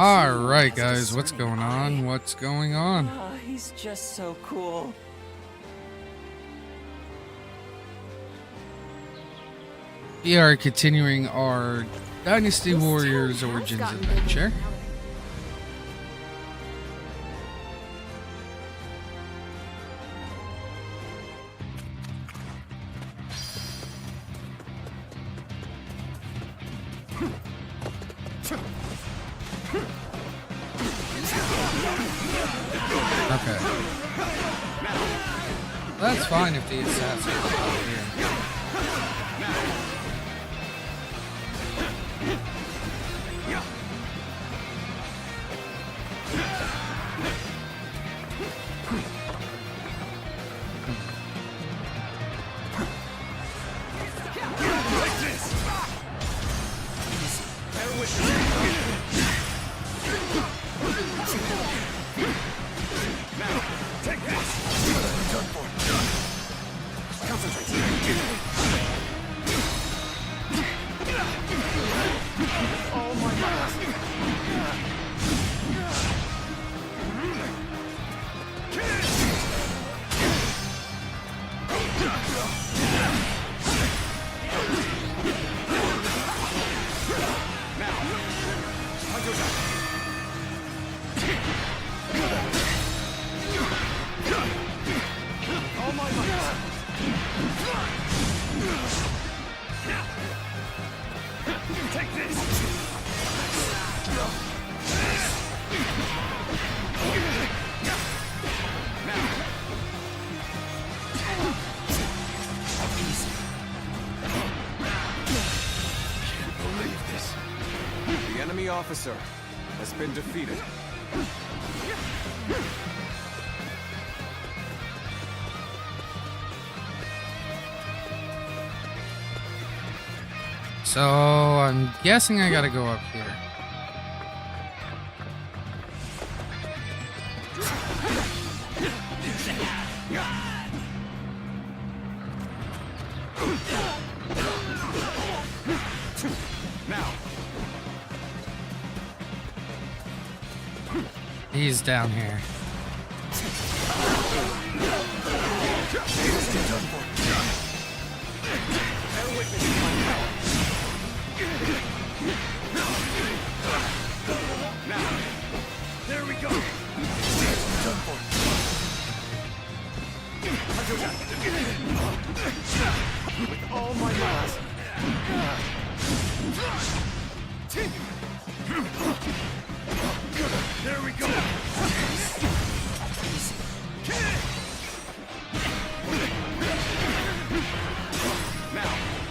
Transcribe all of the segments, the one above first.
All right, guys, what's going on? What's going on? Oh, he's just so cool. We are continuing our Dynasty Warriors Origins adventure. Okay. That's fine if the assassins are here. The enemy officer has been defeated. So, I'm guessing I gotta go up here. Now, He's down here. there we go. With all my might. There we go. Now.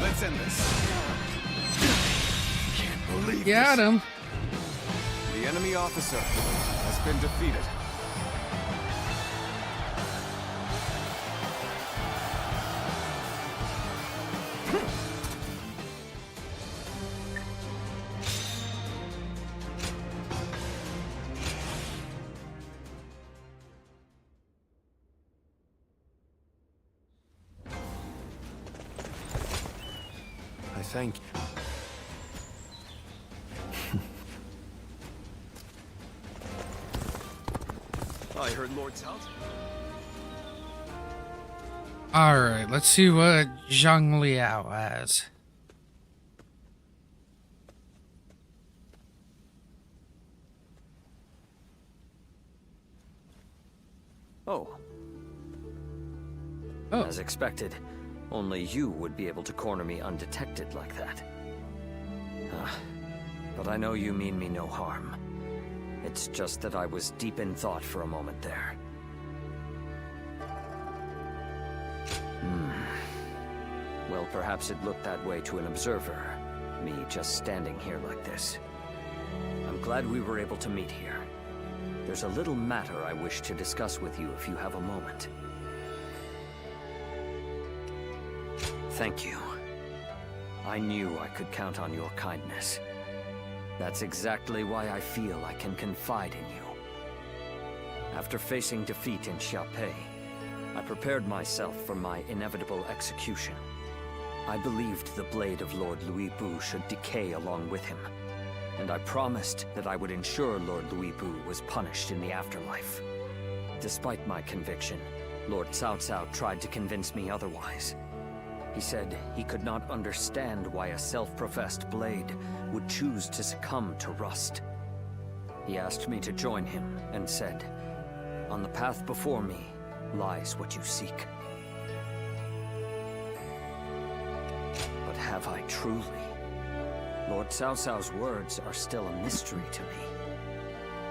Let's end this. Can't believe Got this. him. The enemy officer has been defeated. I thank you. I heard Lord's house. Alright, let's see what Zhang Liao has. Oh, Oh, as expected, only you would be able to corner me undetected like that. But I know you mean me no harm. It's just that I was deep in thought for a moment there. Well, perhaps it looked that way to an observer, me just standing here like this. I'm glad we were able to meet here. There's a little matter I wish to discuss with you if you have a moment. Thank you. I knew I could count on your kindness. That's exactly why I feel I can confide in you. After facing defeat in Xiaopei, I prepared myself for my inevitable execution. I believed the blade of Lord Louis Bu should decay along with him, and I promised that I would ensure Lord Louis Bu was punished in the afterlife. Despite my conviction, Lord Cao Cao tried to convince me otherwise. He said he could not understand why a self-professed blade would choose to succumb to rust. He asked me to join him and said, "On the path before me lies what you seek." But have I truly? Lord Cao Cao's words are still a mystery to me.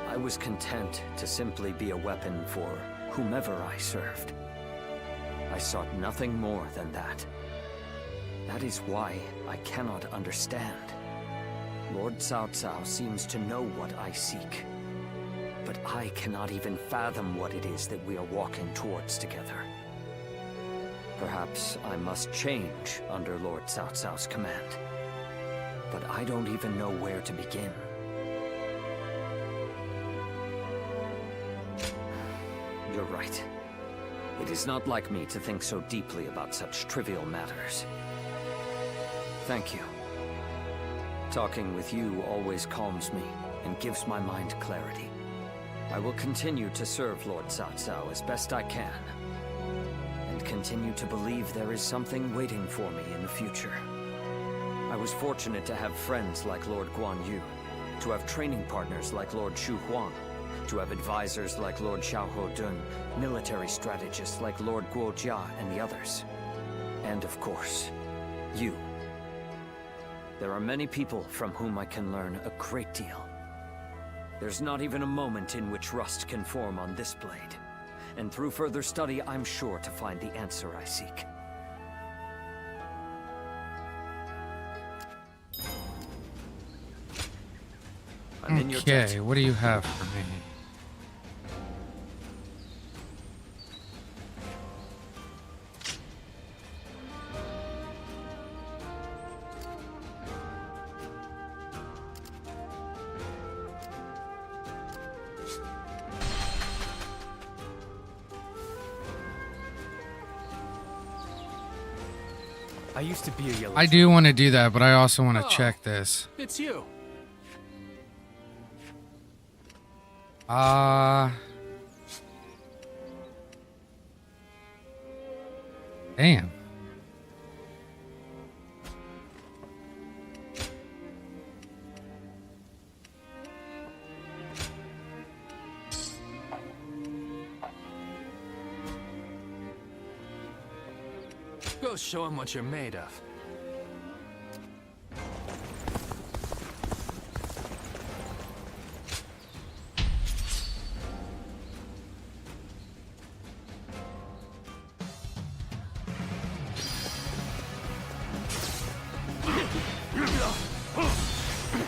I was content to simply be a weapon for whomever I served. I sought nothing more than that. That is why I cannot understand. Lord Cao Cao seems to know what I seek, but I cannot even fathom what it is that we are walking towards together. Perhaps I must change under Lord Cao Cao's command, but I don't even know where to begin. You're right. It is not like me to think so deeply about such trivial matters. Thank you. Talking with you always calms me and gives my mind clarity. I will continue to serve Lord Cao Cao as best I can, and continue to believe there is something waiting for me in the future. I was fortunate to have friends like Lord Guan Yu, to have training partners like Lord Shu Huang, to have advisors like Lord Xiahou Dun, military strategists like Lord Guo Jia and the others. And of course, you. There are many people from whom I can learn a great deal. There's not even a moment in which rust can form on this blade. And through further study, I'm sure to find the answer I seek. I'm in your debt. Okay, what do you have for me? I used to be a yellow. I do want to do that, but I also want to check this. It's you. Damn. Go show him what you're made of.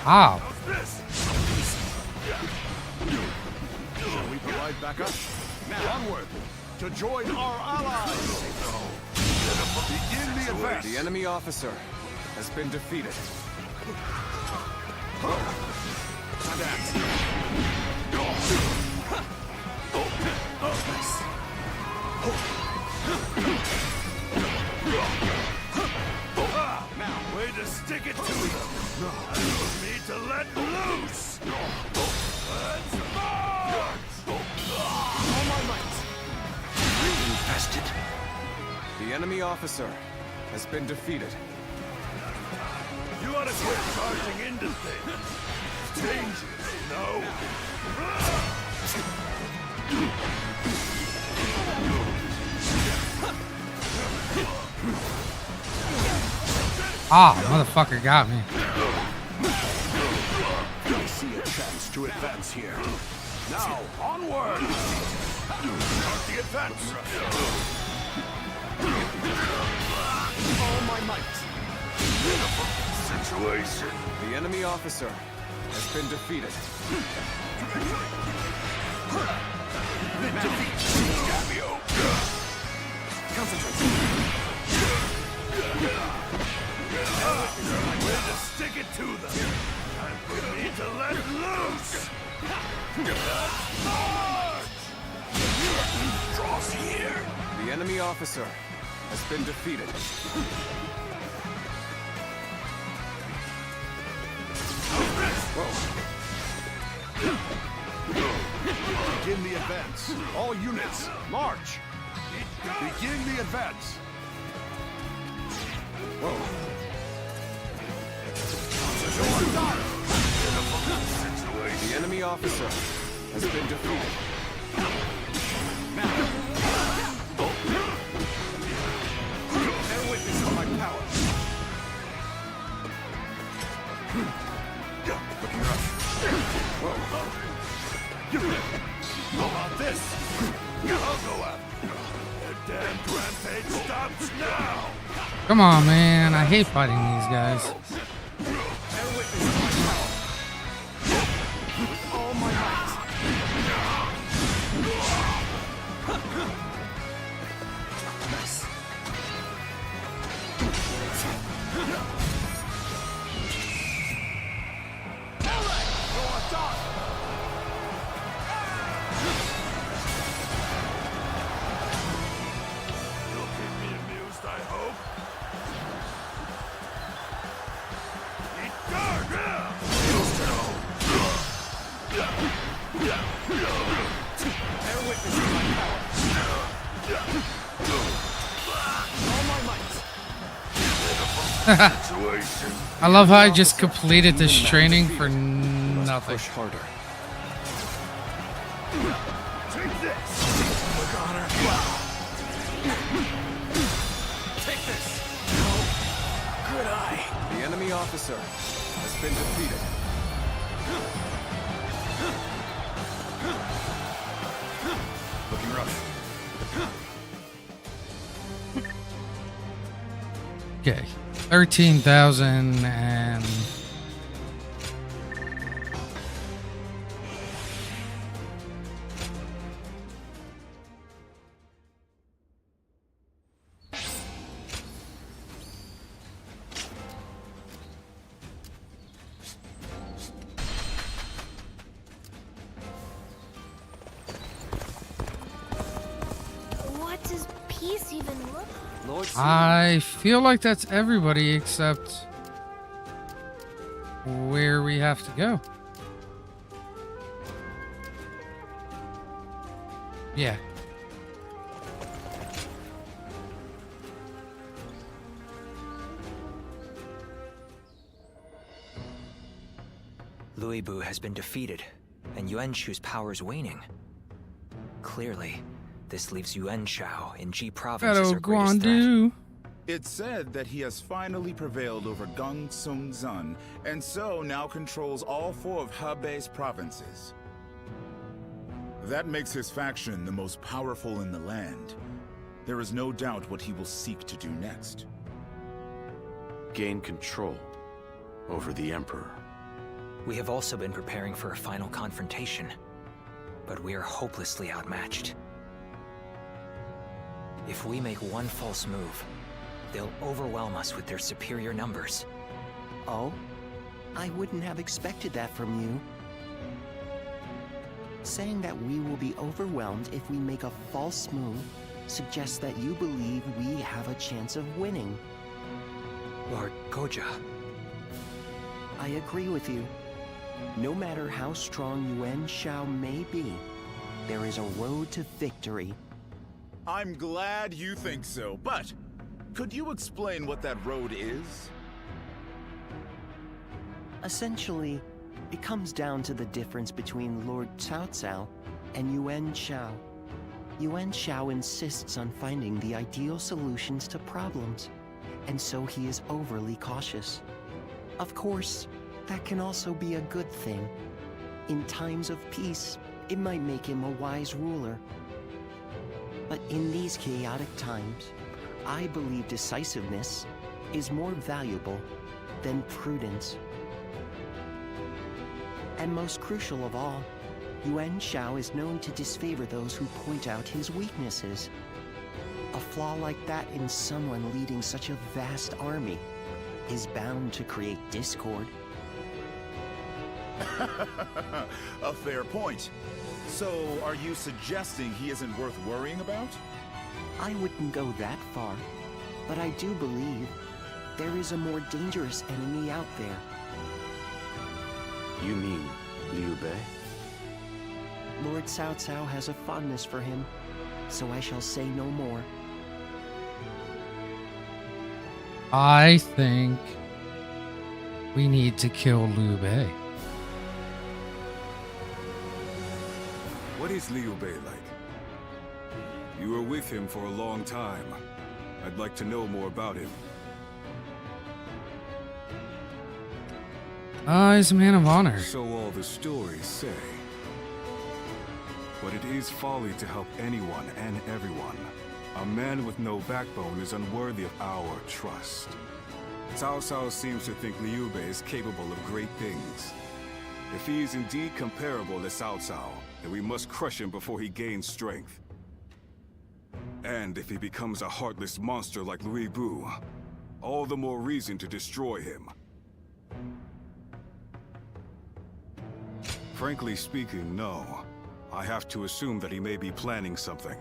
Ow. Shall we provide backup? Now onward to join our allies. Begin the advance. The enemy officer has been defeated. Now, way to stick it to me. I don't need to let loose. Let's march! All my might. Infested. The enemy officer has been defeated. You ought to quit charging into things. It's dangerous, you know? Ah, motherfucker got me. I see a chance to advance here. Now, onward! Start the advance! All my might. Situation. The enemy officer has been defeated. Defeat. Scabio. Concentrate. Way to stick it to them. Time for me to let loose. Draws here. The enemy officer has been defeated. Begin the advance. All units, march. Begin the advance. The enemy officer has been defeated. Bear witness of my power. How about this? I'll go after you. The damned rampage stops now. Come on, man. I hate fighting these guys. Bear witness of my power. With all my might. Nice. All right, go on top. You'll keep me amused, I hope. Eat guard now! Bear witness to my power. All my might. Situation. I love how I just completed this training for nothing. Push harder. Take this. Connor. Take this. Good eye. The enemy officer has been defeated. Looking rough. Okay. 13,000 and... What does peace even look like? Lord I feel like that's everybody except where we have to go. Yeah. Louis Bu has been defeated, and Yuan Shu's power is waning. Clearly, this leaves Yuan Shao in Ji Province as Hello, our greatest threat. Guandu. It's said that he has finally prevailed over Gung Sung Zun, and so now controls all 4 of Hebei's provinces. That makes his faction the most powerful in the land. There is no doubt what he will seek to do next. Gain control over the Emperor. We have also been preparing for a final confrontation, but we are hopelessly outmatched. If we make one false move, they'll overwhelm us with their superior numbers. Oh? I wouldn't have expected that from you. Saying that we will be overwhelmed if we make a false move suggests that you believe we have a chance of winning. Lord Goja, I agree with you. No matter how strong Yuan Shao may be, there is a road to victory. I'm glad you think so, but could you explain what that road is? Essentially, it comes down to the difference between Lord Cao Cao and Yuan Shao. Yuan Shao insists on finding the ideal solutions to problems, and so he is overly cautious. Of course, that can also be a good thing. In times of peace, it might make him a wise ruler. But in these chaotic times, I believe decisiveness is more valuable than prudence. And most crucial of all, Yuan Shao is known to disfavor those who point out his weaknesses. A flaw like that in someone leading such a vast army is bound to create discord. A fair point. So, are you suggesting he isn't worth worrying about? I wouldn't go that far, but I do believe there is a more dangerous enemy out there. You mean Liu Bei? Lord Cao Cao has a fondness for him, so I shall say no more. I think we need to kill Liu Bei. What is Liu Bei like? You were with him for a long time. I'd like to know more about him. He's a man of honor. So all the stories say. But it is folly to help anyone and everyone. A man with no backbone is unworthy of our trust. Cao Cao seems to think Liu Bei is capable of great things. If he is indeed comparable to Cao Cao, then we must crush him before he gains strength. And if he becomes a heartless monster like Louis Bu, all the more reason to destroy him. Frankly speaking, no. I have to assume that he may be planning something.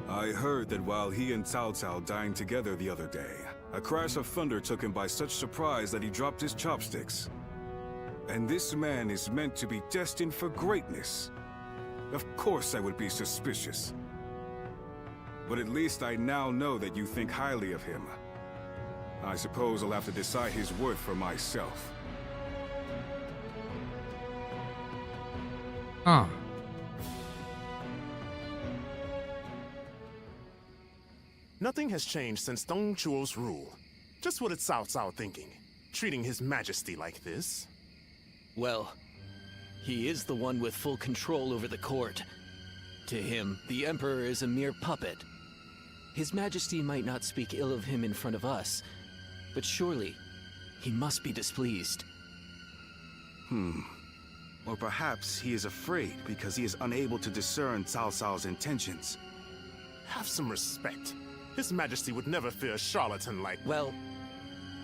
I heard that while he and Cao Cao dined together the other day, a crash of thunder took him by such surprise that he dropped his chopsticks. And this man is meant to be destined for greatness. Of course I would be suspicious. But at least I now know that you think highly of him. I suppose I'll have to decide his worth for myself. Huh. Nothing has changed since Dong Zhuo's rule. Just what is Cao Cao thinking? Treating His Majesty like this? Well, he is the one with full control over the court. To him, the Emperor is a mere puppet. His Majesty might not speak ill of him in front of us, but surely he must be displeased. Or perhaps he is afraid because he is unable to discern Cao Cao's intentions. Have some respect. His Majesty would never fear a charlatan like... Well,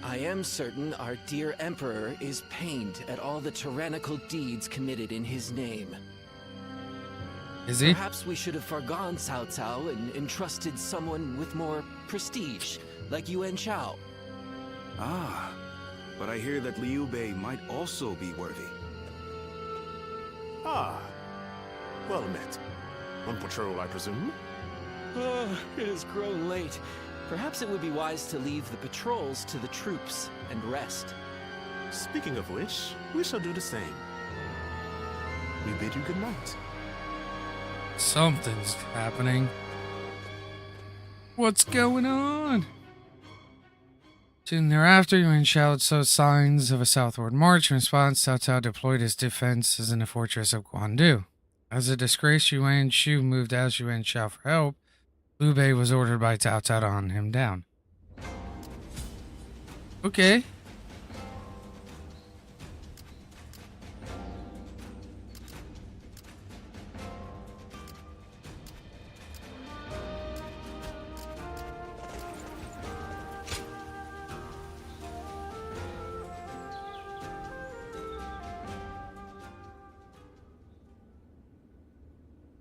I am certain our dear Emperor is pained at all the tyrannical deeds committed in his name. Is he? Perhaps we should have forgone Cao Cao and entrusted someone with more prestige, like Yuan Shao. Ah, but I hear that Liu Bei might also be worthy. Ah, well met. On patrol, I presume? It has grown late. Perhaps it would be wise to leave the patrols to the troops and rest. Speaking of which, we shall do the same. We bid you good night. Something's happening. What's going on? Soon thereafter, Yuan Shao saw signs of a southward march. In response, Cao Cao deployed his defenses in the fortress of Guandu. As a disgrace, Yuan Shu moved to ask Yuan Shao for help. Liu Bei was ordered by Cao Cao to hunt him down. Okay.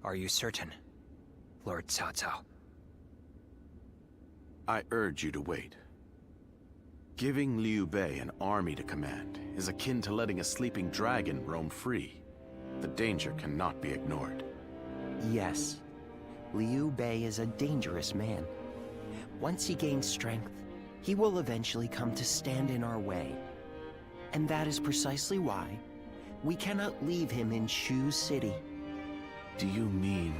Are you certain, Lord Cao Cao? I urge you to wait. Giving Liu Bei an army to command is akin to letting a sleeping dragon roam free. The danger cannot be ignored. Yes, Liu Bei is a dangerous man. Once he gains strength, he will eventually come to stand in our way. And that is precisely why we cannot leave him in Shu City. Do you mean...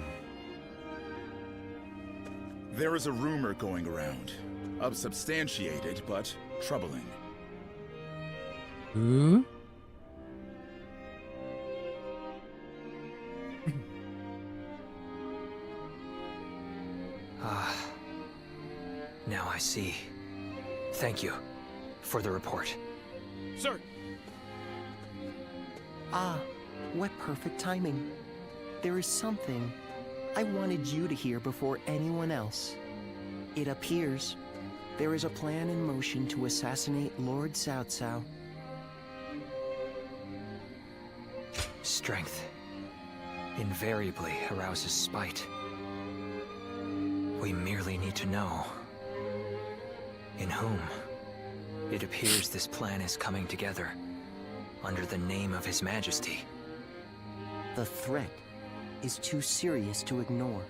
There is a rumor going around. Unsubstantiated, but troubling. Who? Now I see. Thank you for the report. Sir! Ah, what perfect timing. There is something I wanted you to hear before anyone else. It appears there is a plan in motion to assassinate Lord Cao Cao. Strength invariably arouses spite. We merely need to know in whom. It appears this plan is coming together under the name of His Majesty. The threat is too serious to ignore.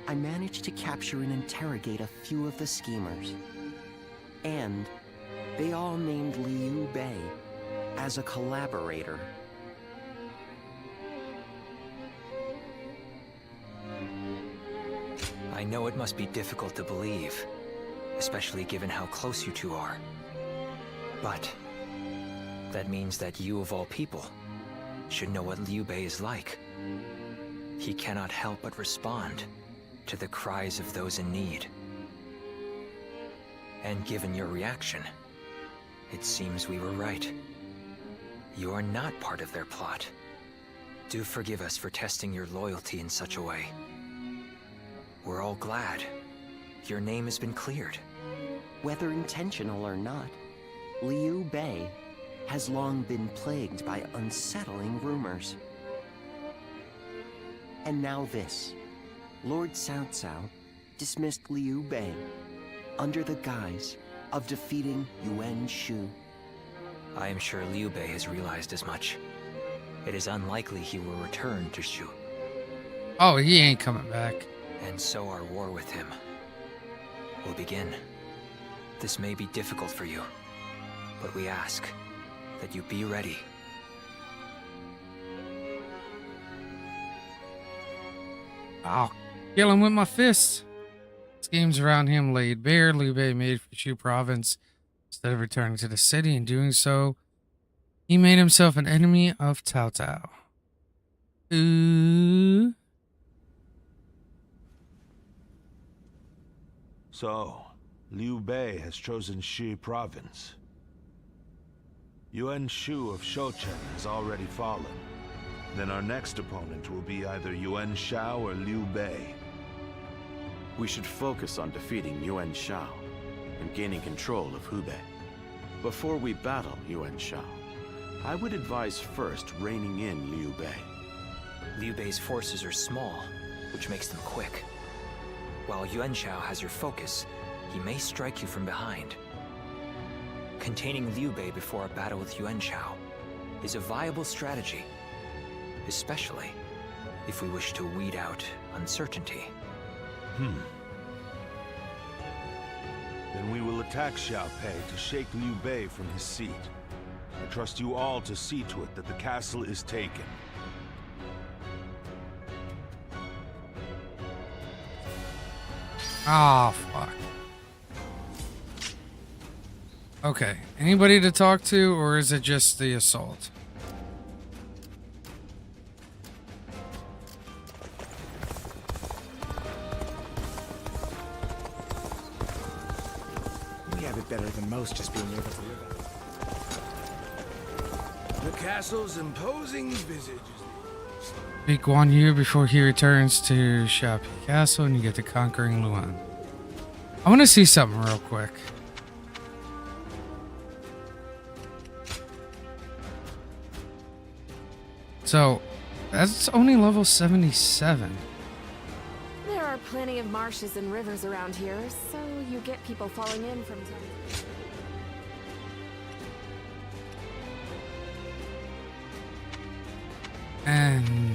I managed to capture and interrogate a few of the schemers. And they all named Liu Bei as a collaborator. I know it must be difficult to believe, especially given how close you two are. But that means that you, of all people, should know what Liu Bei is like. He cannot help but respond to the cries of those in need. And given your reaction, it seems we were right. You are not part of their plot. Do forgive us for testing your loyalty in such a way. We're all glad your name has been cleared. Whether intentional or not, Liu Bei has long been plagued by unsettling rumors. And now this. Lord Cao Cao dismissed Liu Bei under the guise of defeating Yuan Shu. I am sure Liu Bei has realized as much. It is unlikely he will return to Shu. Oh, he ain't coming back. And so our war with him will begin. This may be difficult for you, but we ask that you be ready. I'll kill him with my fists. Schemes around him laid bare. Liu Bei made for Shu province. Instead of returning to the city and doing so, he made himself an enemy of Cao Cao. Ooh. So, Liu Bei has chosen Shi province. Yuan Shu of Shouchen has already fallen. Then our next opponent will be either Yuan Shao or Liu Bei. We should focus on defeating Yuan Shao and gaining control of Hubei. Before we battle Yuan Shao, I would advise first reining in Liu Bei. Liu Bei's forces are small, which makes them quick. While Yuan Shao has your focus, he may strike you from behind. Containing Liu Bei before a battle with Yuan Shao is a viable strategy, especially if we wish to weed out uncertainty. Then we will attack Xiaopei to shake Liu Bei from his seat. I trust you all to see to it that the castle is taken. Ah, fuck. Okay, anybody to talk to, or is it just the assault? We have it better than most, just being able to live out. The castle's imposing visage. Beat Guan Yu before he returns to Xiaopei Castle and you get to conquering Luan. I want to see something real quick. So, that's only level 77. There are plenty of marshes and rivers around here, so you get people falling in from time to time. And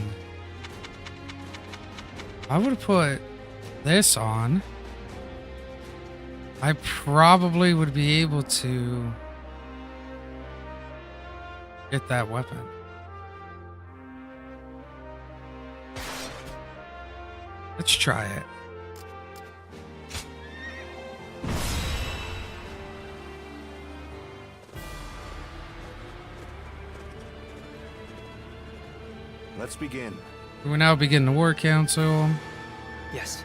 I would put this on. I probably would be able to get that weapon. Let's try it. Let's begin. We will now begin the War Council. Yes.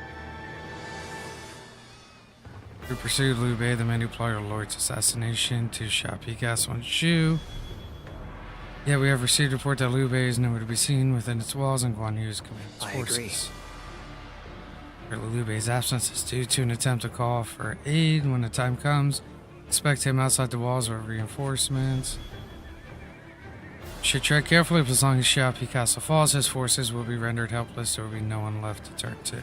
We pursued Liu Bei, the man who plotted Lord's assassination, to Xiaopei Castle in Shu. Yet we have received report that Liu Bei is nowhere to be seen within its walls and Guan Yu's command its forces. Agree. Liu Bei's absence is due to an attempt to call for aid when the time comes. Expect him outside the walls with reinforcements. Should tread carefully, but as long as Xiaopi Castle falls, his forces will be rendered helpless. There will be no one left to turn to.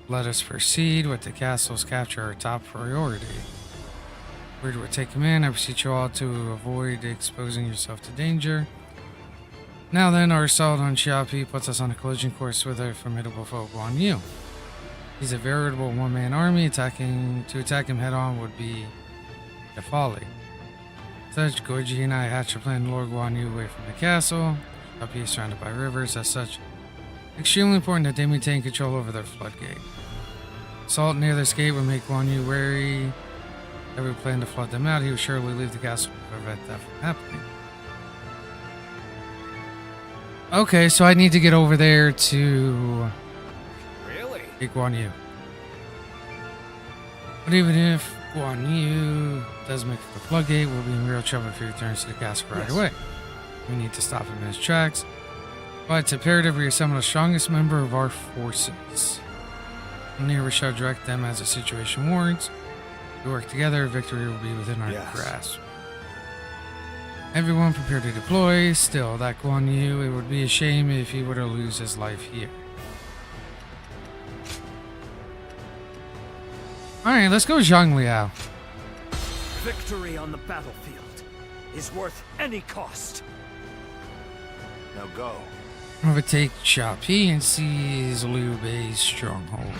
Let us proceed with the castle's capture, our top priority. We're to take command. I beseech you all to avoid exposing yourself to danger. Now then, our assault on Xiaopi puts us on a collision course with a formidable foe, Guan Yu. He's a veritable one-man army. To attack him head-on would be a folly. Such, Goji and I hatched a plan to lure Guan Yu away from the castle. Xiaopi is surrounded by rivers. As such, extremely important that they maintain control over their floodgate. Assault near this gate would make Guan Yu wary. Every plan to flood them out, he would surely leave the castle to prevent that from happening. Okay, so I need to get over there to get Guan Yu. But even if Guan Yu does make it to the floodgate, we'll be in real trouble if he returns to the castle right away. We need to stop him in his tracks. But it's imperative we assemble the strongest member of our forces. Near we shall direct them as the situation warrants. If we work together, victory will be within our grasp. Everyone prepare to deploy. Still, that Guan Yu, it would be a shame if he were to lose his life here. Alright, let's go Zhang Liao. Victory on the battlefield is worth any cost. Now go. Overtake Xiaopi and seize Liu Bei's stronghold.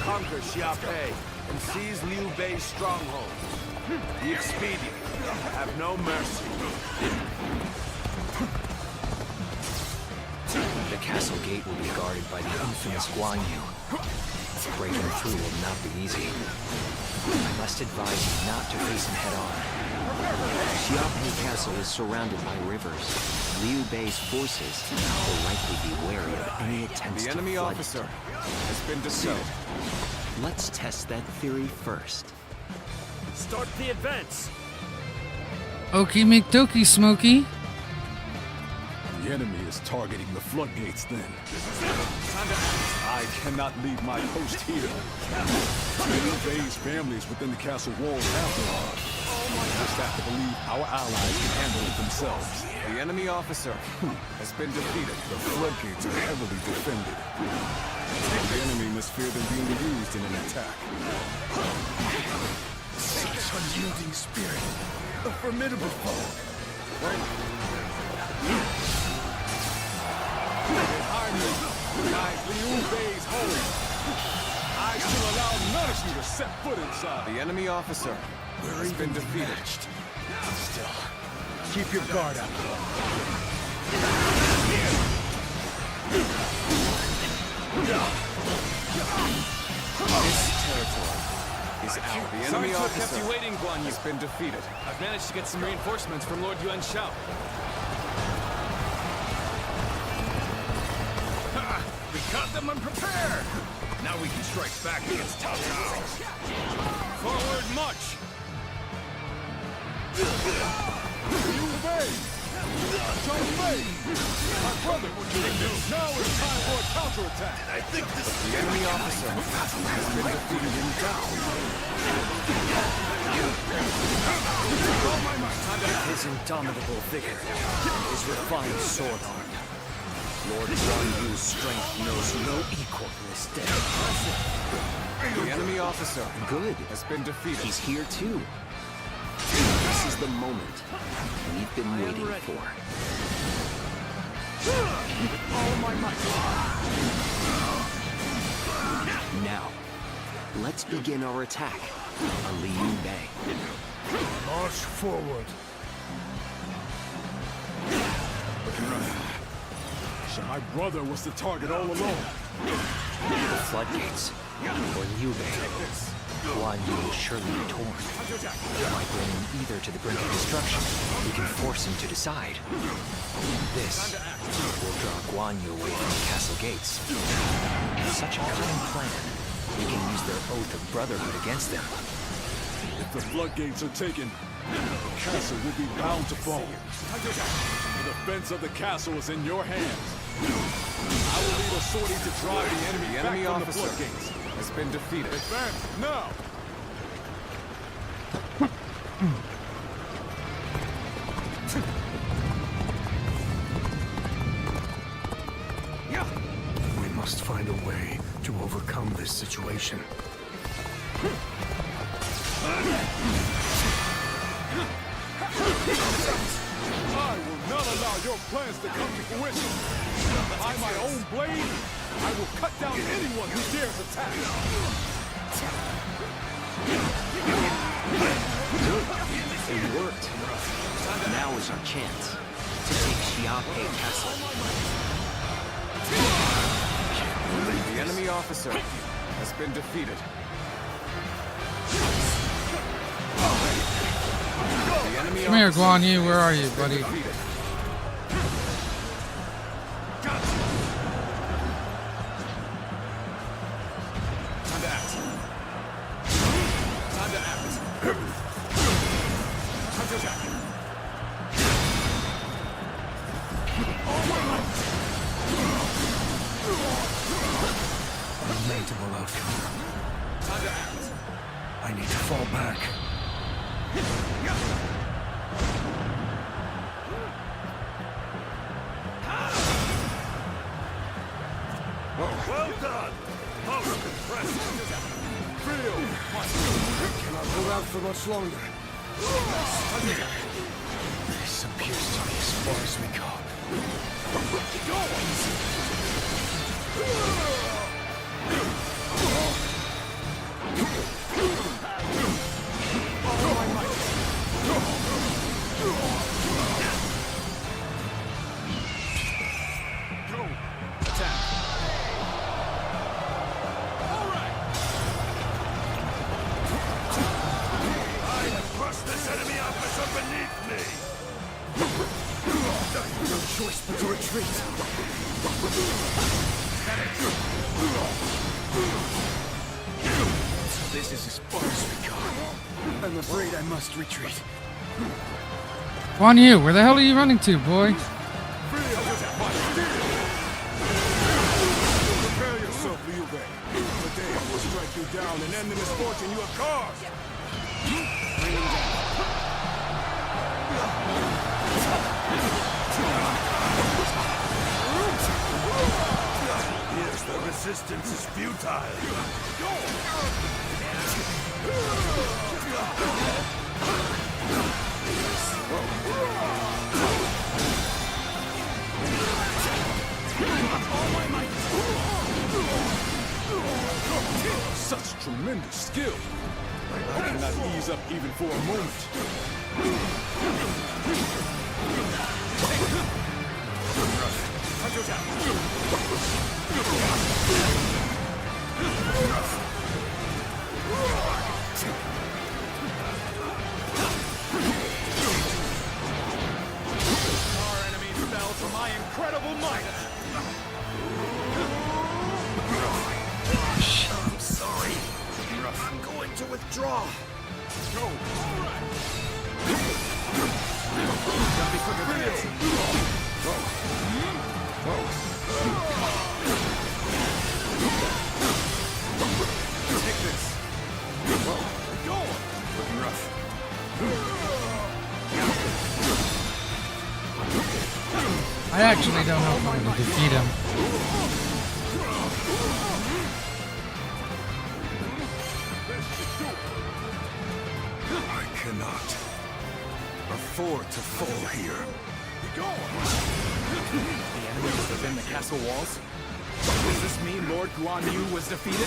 Conquer Xiaopei and seize Liu Bei's stronghold. Be expedient. Have no mercy. The castle gate will be guarded by the infamous Guan Yu. Breaking through will not be easy. I must advise you not to face him head-on. Xiaopei Castle is surrounded by rivers. Liu Bei's forces will likely be wary of any attempts to flood. The enemy officer has been defeated. So, let's test that theory first. Start the advance! Okie McDokie, Smokey. The enemy is targeting the floodgates then. I cannot leave my post here. Liu Bei's families within the castle walls after all. Just have to believe our allies can handle it themselves. The enemy officer has been defeated. The floodgates are heavily defended. The enemy must fear them being used in an attack. Such unyielding spirit. A formidable foe. Behind me lies Liu Bei's home. I shall allow none of you to set foot inside. The enemy officer has been defeated. Still, keep your guard up. This territory is out. The enemy officer kept you waiting, Guan Yu. Has been defeated. I've managed to get some reinforcements from Lord Yuan Shao. We caught them unprepared. Now we can strike back against Cao Cao. Forward march! Liu Bei! Zhang Bei! My brother! Now it's time for a counterattack! I think this The enemy officer has been defeated in down. His indomitable vigor and his refined sword art. Lord Guan Yu's strength knows no equal in this day. The enemy officer Good. has been defeated. He's here too. This is the moment we've been waiting for. With all my might. Now, let's begin our attack on Liu Bei. march forward. So my brother was the target all along. The floodgates, or Liu Bei. Guan Yu will surely be torn. By bringing either to the brink of destruction, we can force him to decide. This will draw Guan Yu away from the castle gates. With such a cunning plan, we can use their oath of brotherhood against them. If the floodgates are taken, the castle will be bound to fall. The defense of the castle is in your hands. I will lead sorting to drive the enemy back from officer the floodgates. has been defeated. Advance now! We must find a way to overcome this situation. I will not allow your plans to come to fruition. By my own blade, I will cut down anyone who dares attack. It worked. Now is our chance to take Xiape Castle. The enemy officer has been defeated. The enemy Come here, officer Guan Yu. Where are you, buddy? defeated. Time to act. Time to act. Time to attack. A lamentable outcome. Time to act. I need to fall back. Well done! Most impressive. Cannot hold out for much longer. This appears to be as far as we go. This enemy officer beneath me! No choice but to retreat. This is as far as we go. I'm afraid I must retreat. Guan Yu, where the hell are you running to, boy? Prepare yourself, Liu Bei. Today I will strike you down and end the misfortune you have caused. Yes, the resistance is futile. Such tremendous skill. I cannot ease up even for a moment. Our enemies fell to my incredible might. I'm sorry. I'm going to withdraw. Go. All right. Gotta be quicker than this. Take this. Go. Looking rough. I actually don't know if I'm going to defeat him. I cannot afford to fall here. Go. The enemy is within the castle walls? Does this mean Lord Guan Yu was defeated? The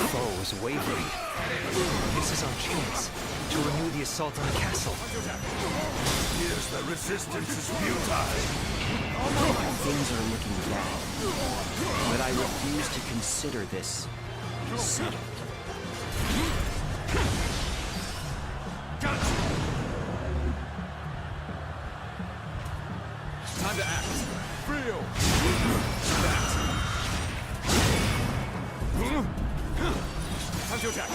foe is wavering. This is our chance to renew the assault on the castle. Yes, the resistance is futile. Things are looking bad, but I refuse to consider this settled. Time to act. Frio. Time to attack.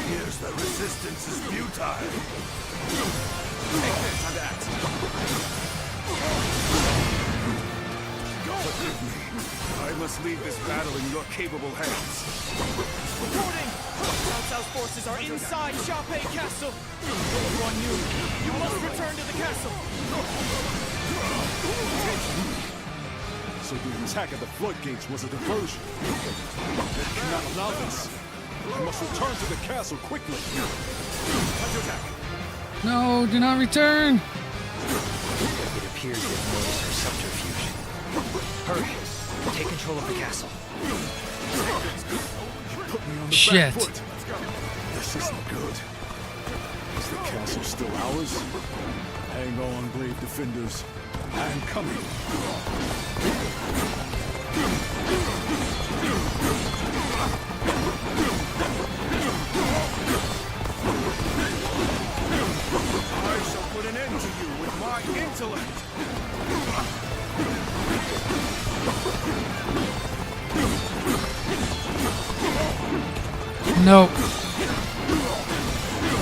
Here's the resistance is futile. Take this, time to act. Forgive me. I must leave this battle in your capable hands. Reporting! Cao Cao's forces are inside Xiaopei Castle! Lord Guan Yu, you must return to the castle! So the attack at the floodgates was a diversion. They cannot allow this. I must return to the castle quickly. No, do not return. It appears they've noticed our subterfuge. Hurry! Take control of the castle. Put me on the Shit. back foot. This isn't good. Is the castle still ours? Hang on, brave defenders. I am coming. I shall put an end to you with my intellect. No.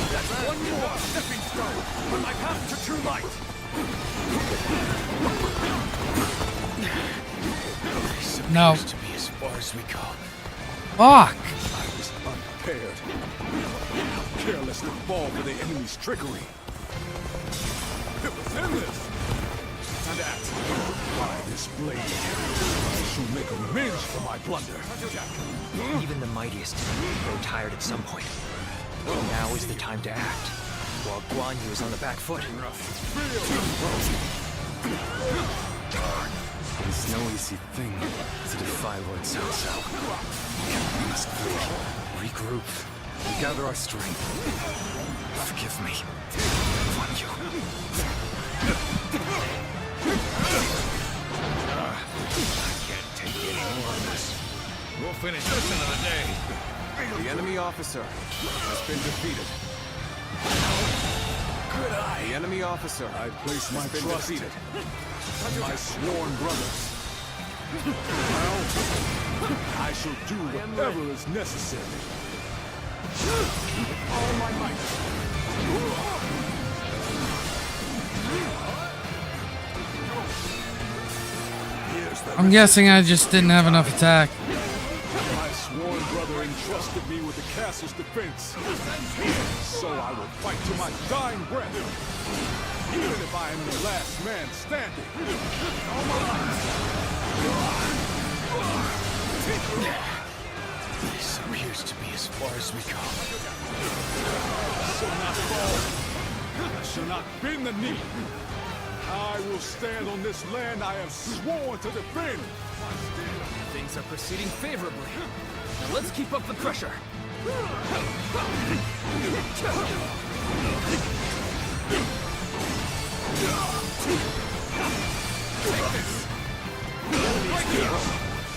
That's one more stepping stone on my path to true light! No. To be as far as we go. Fuck. I was unprepared. How careless to fall for the enemy's trickery. It was endless. Time to act. By this blade, I shall make amends for my blunder. Even the mightiest grow tired at some point. Now is the time to act, while Guan Yu is on the back foot. It's no easy thing to defy Lord Cao Cao. We must flee, regroup, and gather our strength. Forgive me, Guan Yu. I can't take any more of this. We'll finish this another day. The enemy officer has been defeated. Good eye. The enemy officer I place my trust in my sworn brothers. Well, I shall do whatever is necessary. With all my might. I'm guessing I just didn't have enough attack. My sworn brother entrusted me with the castle's defense. So I will fight to my dying breath. Even if I am the last man standing. All my might. This appears to be as far as we go. I shall not fall. I shall not bend the knee. I will stand on this land I have sworn to defend. Things are proceeding favorably. Now let's keep up the pressure.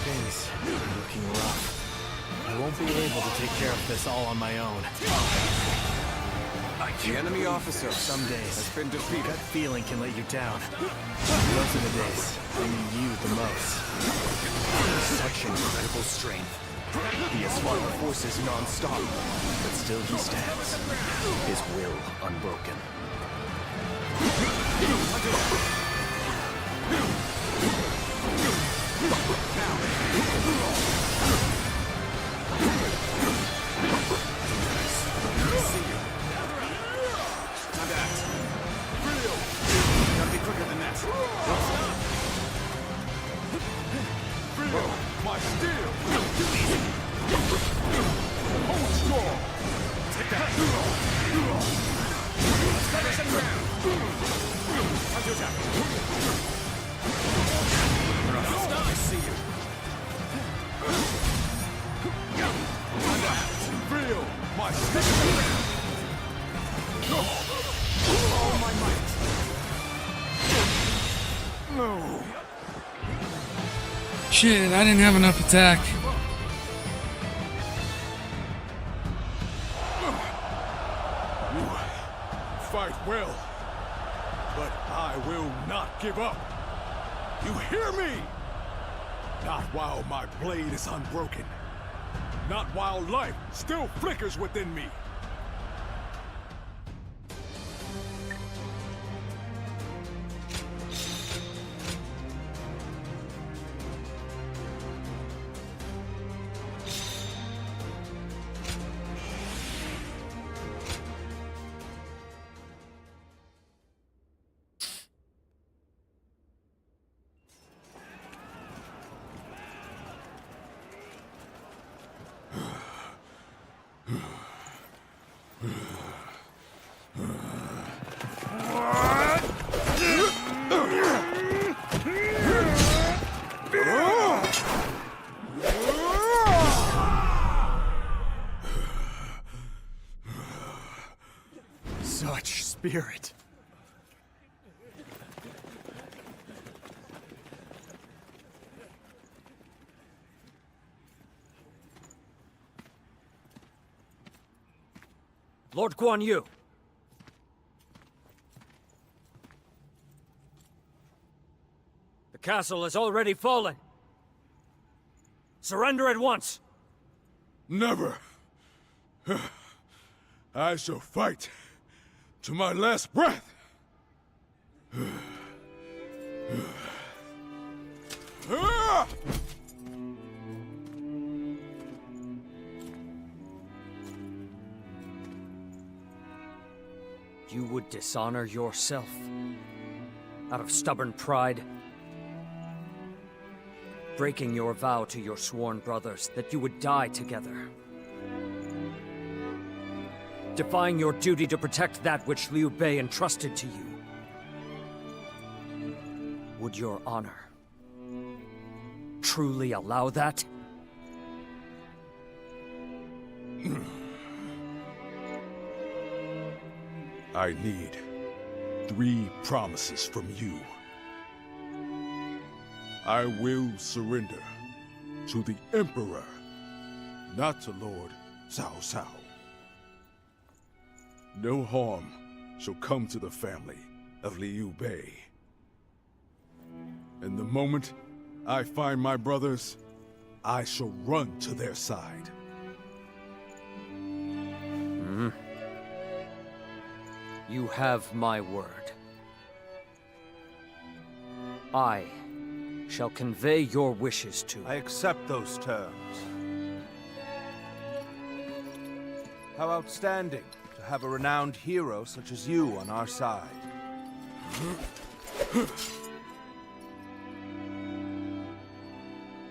Things are looking rough. I won't be able to take care of this all on my own. The enemy officer Some days, has been defeated. that feeling can let you down. Those are the days I need you the most. Such incredible strength. He has fought the forces non-stop, but still he stands. His will unbroken. Time to act. Gotta be quicker than that. My steel! Hold strong! Take that. Establish some ground. Time to attack. I see you. Feel my steel! All my might. No! Shit, I didn't have enough attack. You fight well, but I will not give up. You hear me? Not while my blade is unbroken. Not while life still flickers within me. Such spirit. Lord Guan Yu. The castle has already fallen. Surrender at once. Never. I shall fight to my last breath. You would dishonor yourself out of stubborn pride, breaking your vow to your sworn brothers that you would die together, defying your duty to protect that which Liu Bei entrusted to you. Would your honor truly allow that? I need 3 promises from you. I will surrender to the Emperor, not to Lord Cao Cao. No harm shall come to the family of Liu Bei. And the moment I find my brothers, I shall run to their side. You have my word. I shall convey your wishes to... I accept those terms. How outstanding to have a renowned hero such as you on our side.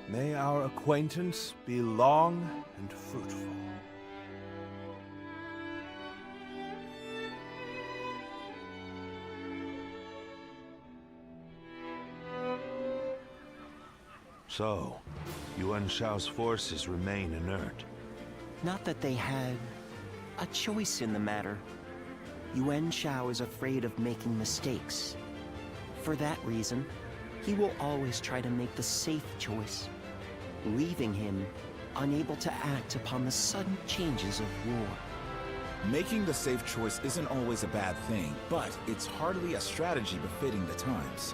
May our acquaintance be long and fruitful. So, Yuan Shao's forces remain inert. Not that they had a choice in the matter. Yuan Shao is afraid of making mistakes. For that reason, he will always try to make the safe choice, leaving him unable to act upon the sudden changes of war. Making the safe choice isn't always a bad thing, but it's hardly a strategy befitting the times.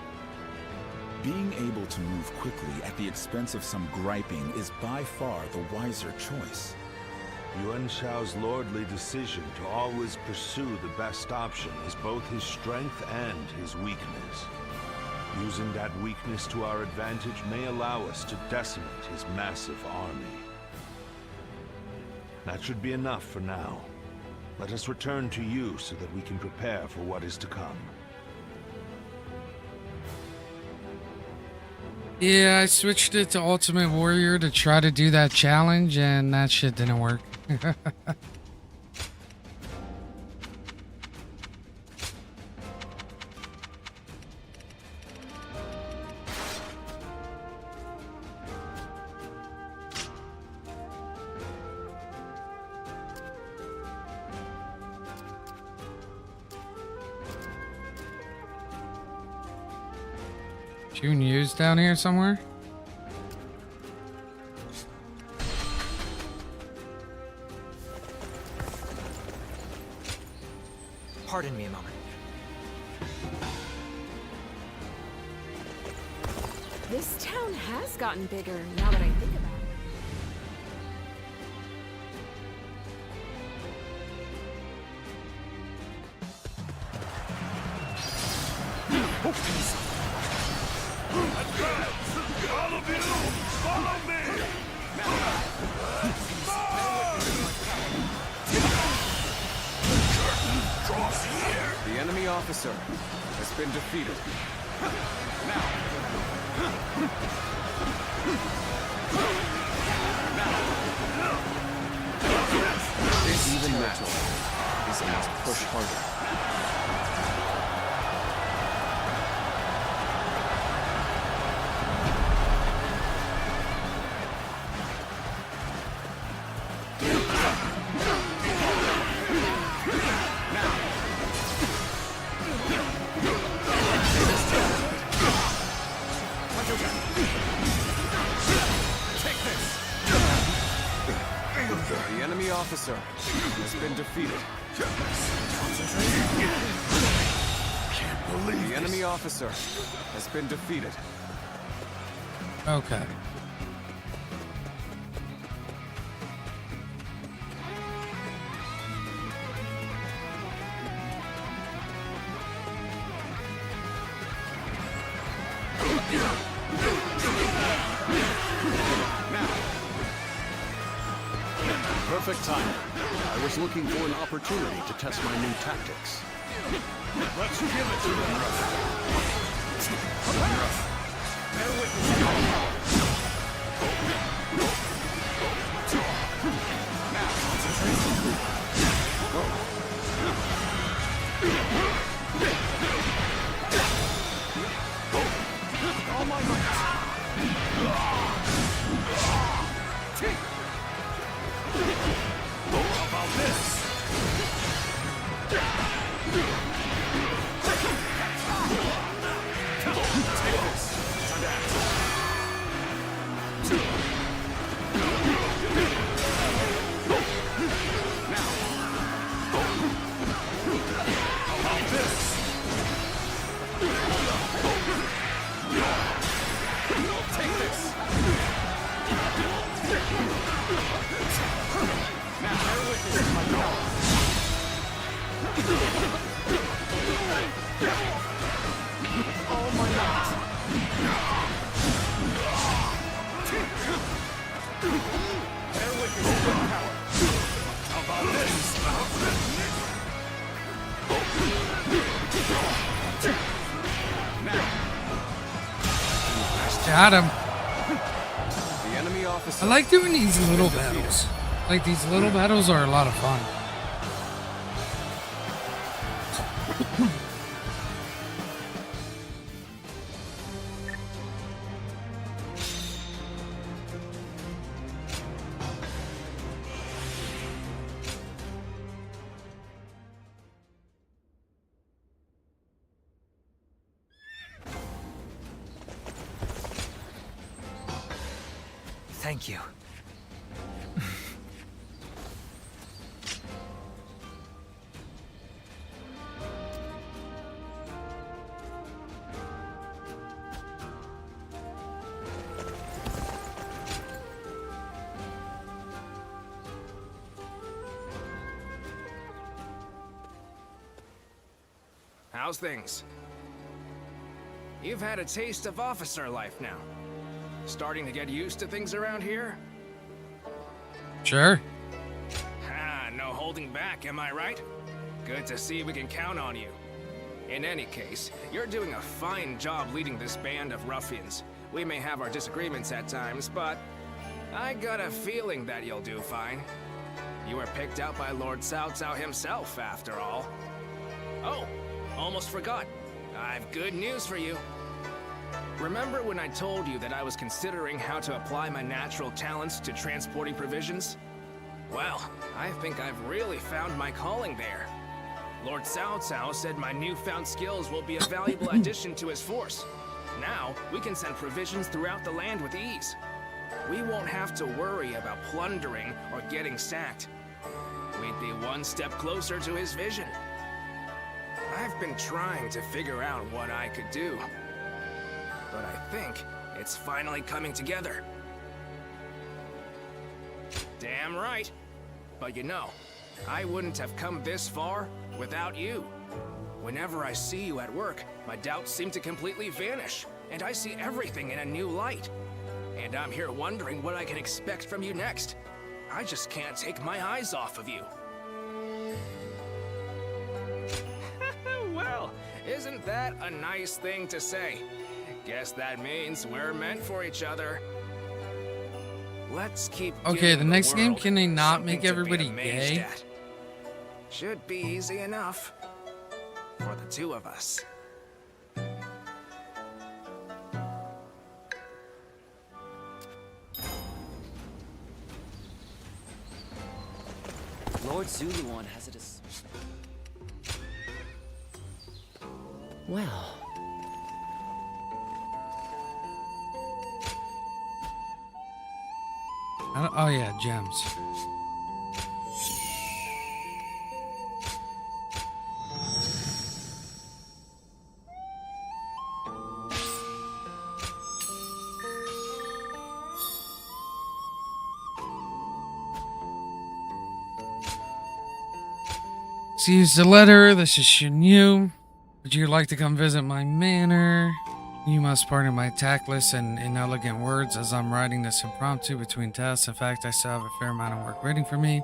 Being able to move quickly at the expense of some griping is by far the wiser choice. Yuan Shao's lordly decision to always pursue the best option is both his strength and his weakness. Using that weakness to our advantage may allow us to decimate his massive army. That should be enough for now. Let us return to you so that we can prepare for what is to come. Yeah, I switched it to Ultimate Warrior to try to do that challenge, and that shit didn't work. Yu's down here somewhere? Pardon me a moment. This This town has gotten bigger now that I think about it. All of you, follow me! Curtain draws here. The enemy officer has been defeated. This territory is asked to push harder. The enemy officer has been defeated. Can't believe The enemy officer has been defeated. Okay. Perfect time. I was looking for an opportunity to test my new tactics. Let's give it to them, Ruff. Bear with me. Now, All my might. How about this? Take this. Time to act. now. How about this? Take this. Now, bear witness to my power. All my might. Bear witness to my power. How about this? Now, Got him. the enemy officer. I like doing these little battles. Like, these little battles are a lot of fun. Thank you. How's things? You've had a taste of officer life now. Starting to get used to things around here? Sure. Ah, no holding back, am I right? Good to see we can count on you. In any case, you're doing a fine job leading this band of ruffians. We may have our disagreements at times, but I got a feeling that you'll do fine. You were picked out by Lord Cao Cao himself, after all. Oh, almost forgot. I've good news for you. Remember when I told you that I was considering how to apply my natural talents to transporting provisions? Well, I think I've really found my calling there. Lord Cao Cao said my newfound skills will be a valuable addition to his force. Now, we can send provisions throughout the land with ease. We won't have to worry about plundering or getting sacked. We'd be one step closer to his vision. I've been trying to figure out what I could do. But I think It's finally coming together. Damn right. But you know, I wouldn't have come this far without you. Whenever I see you at work, my doubts seem to completely vanish, and I see everything in a new light. And I'm here wondering what I can expect from you next. I just can't take my eyes off of you. Well, isn't that a nice thing to say? Guess that means we're meant for each other. Let's keep Okay, the giving next game, world can they not something make to be everybody amazed gay? at. Should be easy enough for the two of us. Lord Zuluan has it as... Well, Oh yeah, gems. Sees the letter. This is Shinyu. Would you like to come visit my manor? You must pardon my tactless and inelegant words as I'm writing this impromptu between tasks. In fact, I still have a fair amount of work waiting for me.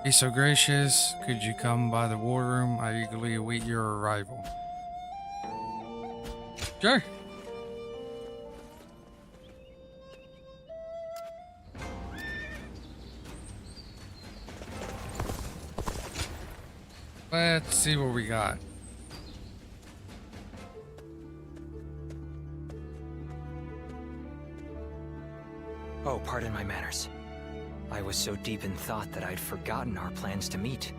Be so gracious. Could you come by the war room? I eagerly await your arrival. Sure. Let's see what we got. Oh, pardon my manners. I was so deep in thought that I'd forgotten our plans to meet.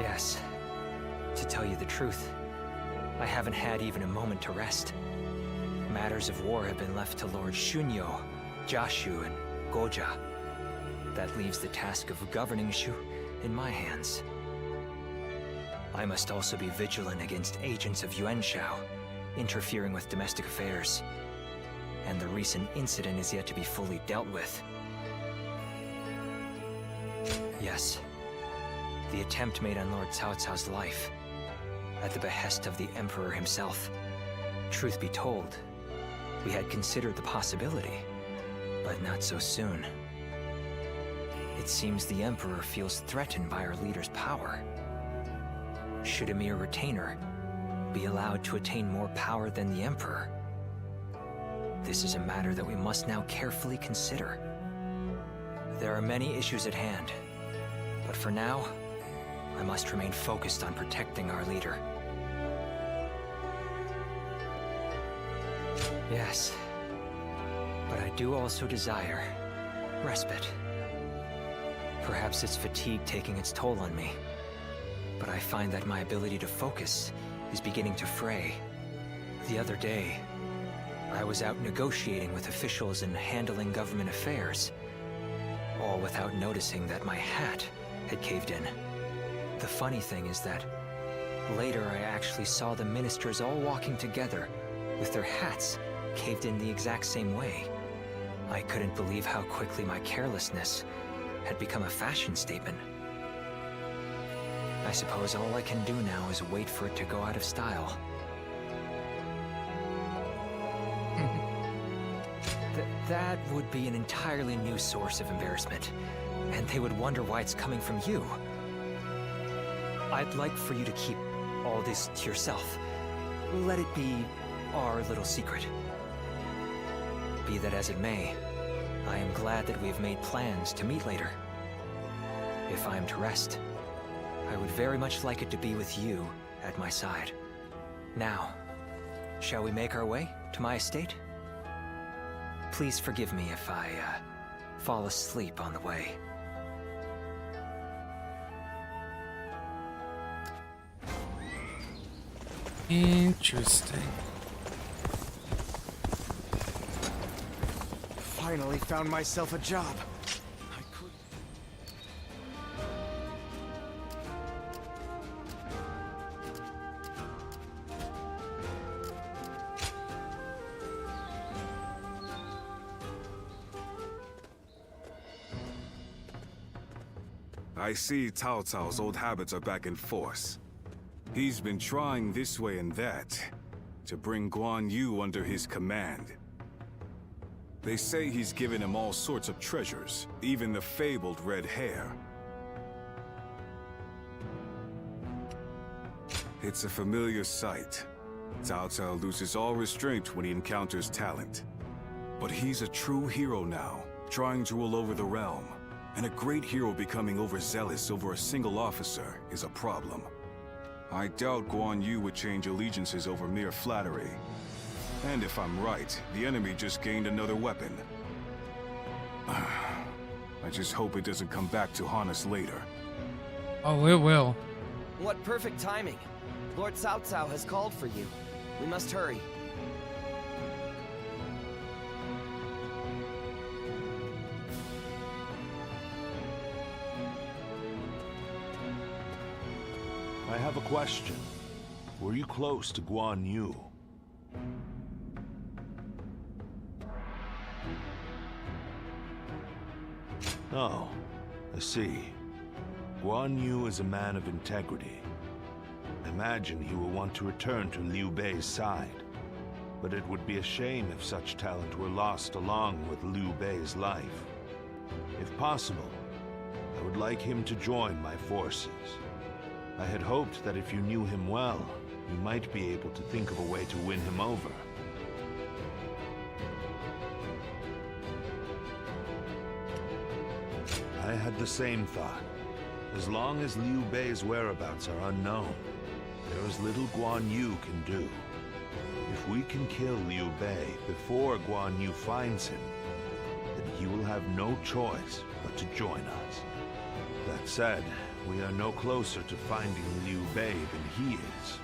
Yes. To tell you the truth, I haven't had even a moment to rest. Matters of war have been left to Lord Shunyo, Jashu, and Goja. That leaves the task of governing Shu in my hands. I must also be vigilant against agents of Yuan Shao, interfering with domestic affairs. And the recent incident is yet to be fully dealt with. Yes. The attempt made on Lord Cao Cao's life, at the behest of the Emperor himself. Truth be told, we had considered the possibility, but not so soon. It seems the Emperor feels threatened by our leader's power. Should a mere retainer be allowed to attain more power than the Emperor? This is a matter that we must now carefully consider. There are many issues at hand, but for now, I must remain focused on protecting our leader. Yes, but I do also desire respite. Perhaps it's fatigue taking its toll on me, but I find that my ability to focus is beginning to fray. The other day, I was out negotiating with officials and handling government affairs, all without noticing that my hat had caved in. The funny thing is that later I actually saw the ministers all walking together with their hats caved in the exact same way. I couldn't believe how quickly my carelessness had become a fashion statement. I suppose all I can do now is wait for it to go out of style. That would be an entirely new source of embarrassment, and they would wonder why it's coming from you. I'd like for you to keep all this to yourself. Let it be our little secret. Be that as it may, I am glad that we have made plans to meet later. If I am to rest, I would very much like it to be with you at my side. Now, shall we make our way to my estate? Please forgive me if I, fall asleep on the way. Interesting. Finally found myself a job. I see Cao Cao's old habits are back in force. He's been trying this way and that to bring Guan Yu under his command. They say he's given him all sorts of treasures, even the fabled red hair. It's a familiar sight. Cao Cao loses all restraint when he encounters talent. But he's a true hero now, trying to rule over the realm. And a great hero becoming overzealous over a single officer is a problem. I doubt Guan Yu would change allegiances over mere flattery. And if I'm right, the enemy just gained another weapon. I just hope it doesn't come back to haunt us later. Oh, it will. What perfect timing. Lord Cao Cao has called for you. We must hurry. I have a question. Were you close to Guan Yu? Oh, I see. Guan Yu is a man of integrity. I imagine he will want to return to Liu Bei's side. But it would be a shame if such talent were lost along with Liu Bei's life. If possible, I would like him to join my forces. I had hoped that if you knew him well, you might be able to think of a way to win him over. I had the same thought. As long as Liu Bei's whereabouts are unknown, there is little Guan Yu can do. If we can kill Liu Bei before Guan Yu finds him, then he will have no choice but to join us. That said, we are no closer to finding Liu Bei than he is.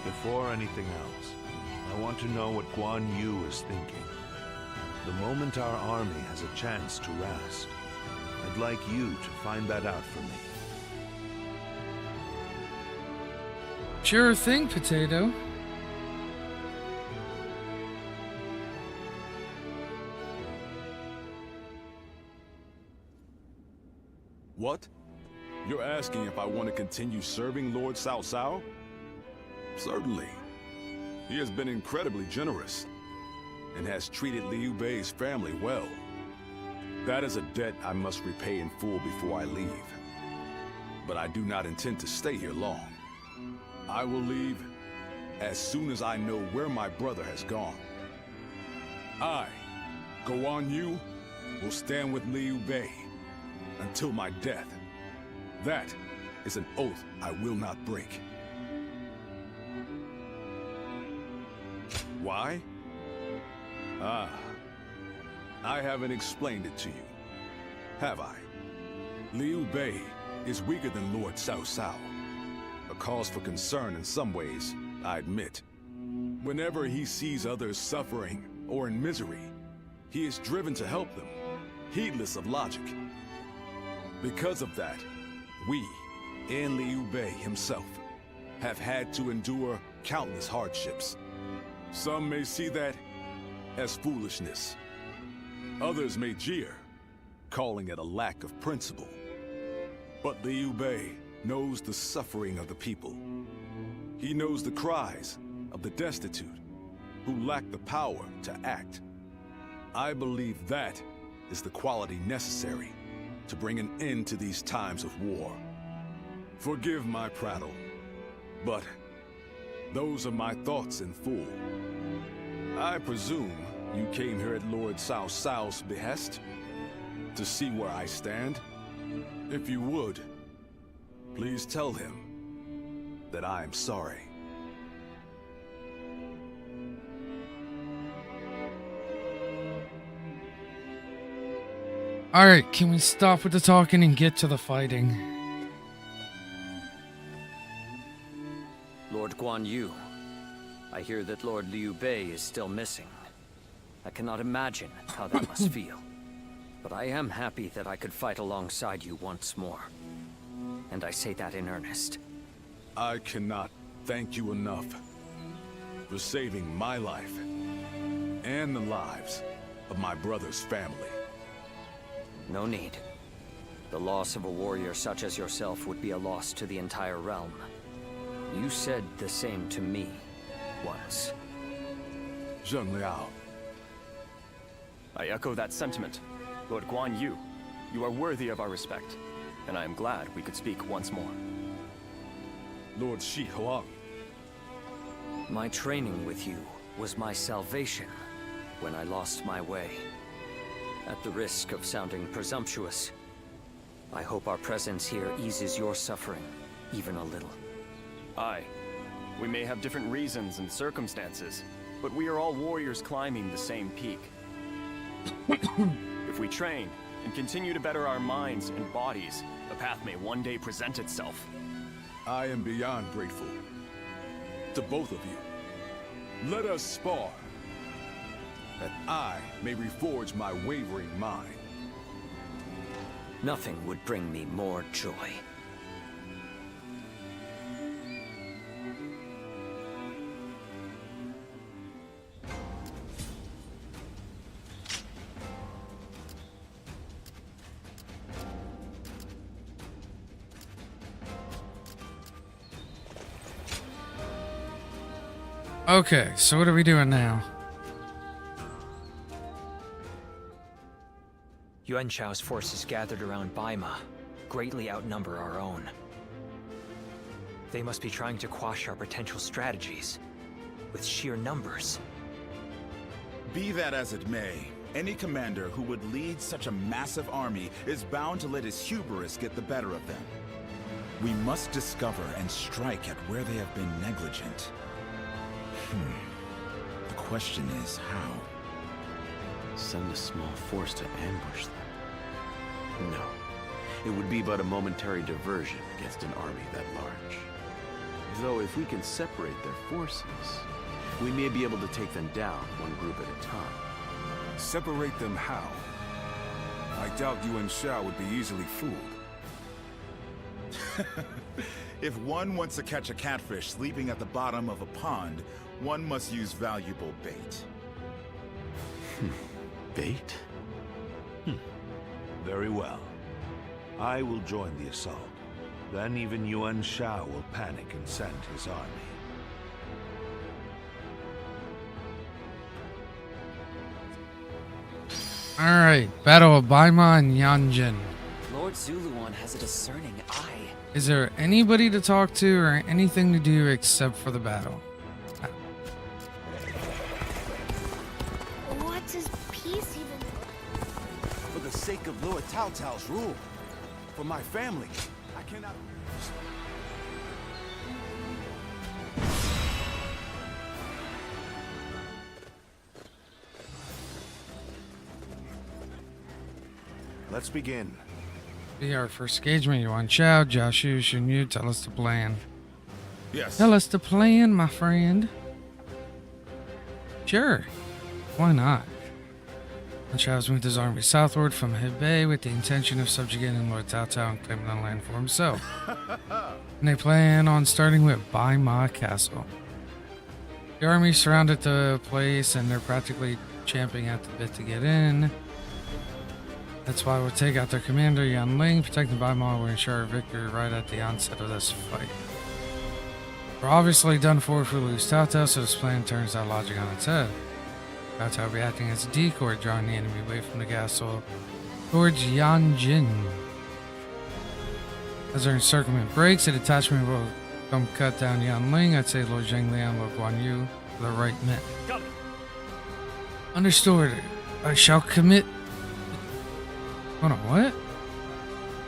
Before anything else, I want to know what Guan Yu is thinking. The moment our army has a chance to rest, I'd like you to find that out for me. Sure thing, Potato. What? You're asking if I want to continue serving Lord Cao Cao? Certainly. He has been incredibly generous and has treated Liu Bei's family well. That is a debt I must repay in full before I leave. But I do not intend to stay here long. I will leave as soon as I know where my brother has gone. I, Guan Yu, will stand with Liu Bei until my death. That is an oath I will not break. Why? I haven't explained it to you, have I? Liu Bei is weaker than Lord Cao Cao. A cause for concern in some ways, I admit. Whenever he sees others suffering or in misery, he is driven to help them, heedless of logic. Because of that, we, and Liu Bei himself, have had to endure countless hardships. Some may see that as foolishness. Others may jeer, calling it a lack of principle. But Liu Bei knows the suffering of the people. He knows the cries of the destitute, who lack the power to act. I believe that is the quality necessary to bring an end to these times of war. Forgive my prattle, but those are my thoughts in full. I presume you came here at Lord Cao Cao's behest to see where I stand. If you would, please tell him that I am sorry. Alright, can we stop with the talking and get to the fighting? Lord Guan Yu, I hear that Lord Liu Bei is still missing. I cannot imagine how that must feel. But I am happy that I could fight alongside you once more. And I say that in earnest. I cannot thank you enough for saving my life and the lives of my brother's family. No need. The loss of a warrior such as yourself would be a loss to the entire realm. You said the same to me once. Zheng Liao. I echo that sentiment. Lord Guan Yu, you are worthy of our respect, and I am glad we could speak once more. Lord Shi Huang. My training with you was my salvation when I lost my way. At the risk of sounding presumptuous, I hope our presence here eases your suffering, even a little. Aye. We may have different reasons and circumstances, but we are all warriors climbing the same peak. If we train and continue to better our minds and bodies, the path may one day present itself. I am beyond grateful. To both of you. Let us spar, that I may reforge my wavering mind. Nothing would bring me more joy. Okay, so what are we doing now? Yuan Shao's forces gathered around Baima greatly outnumber our own. They must be trying to quash our potential strategies with sheer numbers. Be that as it may, any commander who would lead such a massive army is bound to let his hubris get the better of them. We must discover and strike at where they have been negligent. The question is how? Send a small force to ambush them? No. It would be but a momentary diversion against an army that large. Though if we can separate their forces, we may be able to take them down one group at a time. Separate them how? I doubt Yuan Shao would be easily fooled. If one wants to catch a catfish sleeping at the bottom of a pond, one must use valuable bait. Bait? Very well. I will join the assault. Then even Yuan Shao will panic and send his army. Alright, Battle of Baima and Yanjin. Lord Zuluan has a discerning eye. Is there anybody to talk to or anything to do except for the battle? What does peace even... For the sake of Lord Cao Cao's rule. For my family. I cannot... Let's begin. Be our first engagement. Yuan Shao, Jiaxu, Xunyu, tell us the plan. Yes. Tell us the plan, my friend. Sure. Why not? Yuan Shao's moved his army southward from Hebei with the intention of subjugating Lord Cao Cao and claiming the land for himself. And they plan on starting with Baima Castle. The army surrounded the place and they're practically champing at the bit to get in. That's why we'll take out their commander, Yan Ling. Protecting Baima will ensure our victory right at the onset of this fight. We're obviously done for if we lose Cao Cao, so this plan turns that logic on its head. Cao Cao will be acting as a decoy, drawing the enemy away from the castle towards Yanjin. As our encirclement breaks, a detachment will come cut down Yan Ling. I'd say Lord Zhengliang, Lord Guan Yu, the right men. Understood. I shall commit... Hold on, what?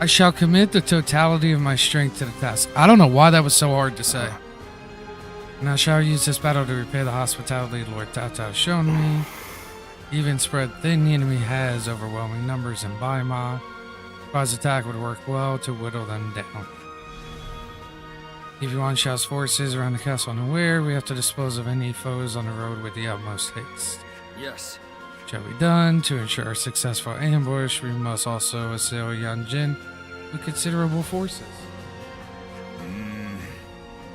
I shall commit the totality of my strength to the task. I don't know why that was so hard to say. And I shall use this battle to repay the hospitality Lord Cao Cao has shown me. Even spread thin, the enemy has overwhelming numbers in Baima. Surprise attack would work well to whittle them down. If Yuan Shao's forces around the castle unaware, we have to dispose of any foes on the road with the utmost haste. Yes. Shall be done. To ensure a successful ambush, we must also assail Yanjin with considerable forces.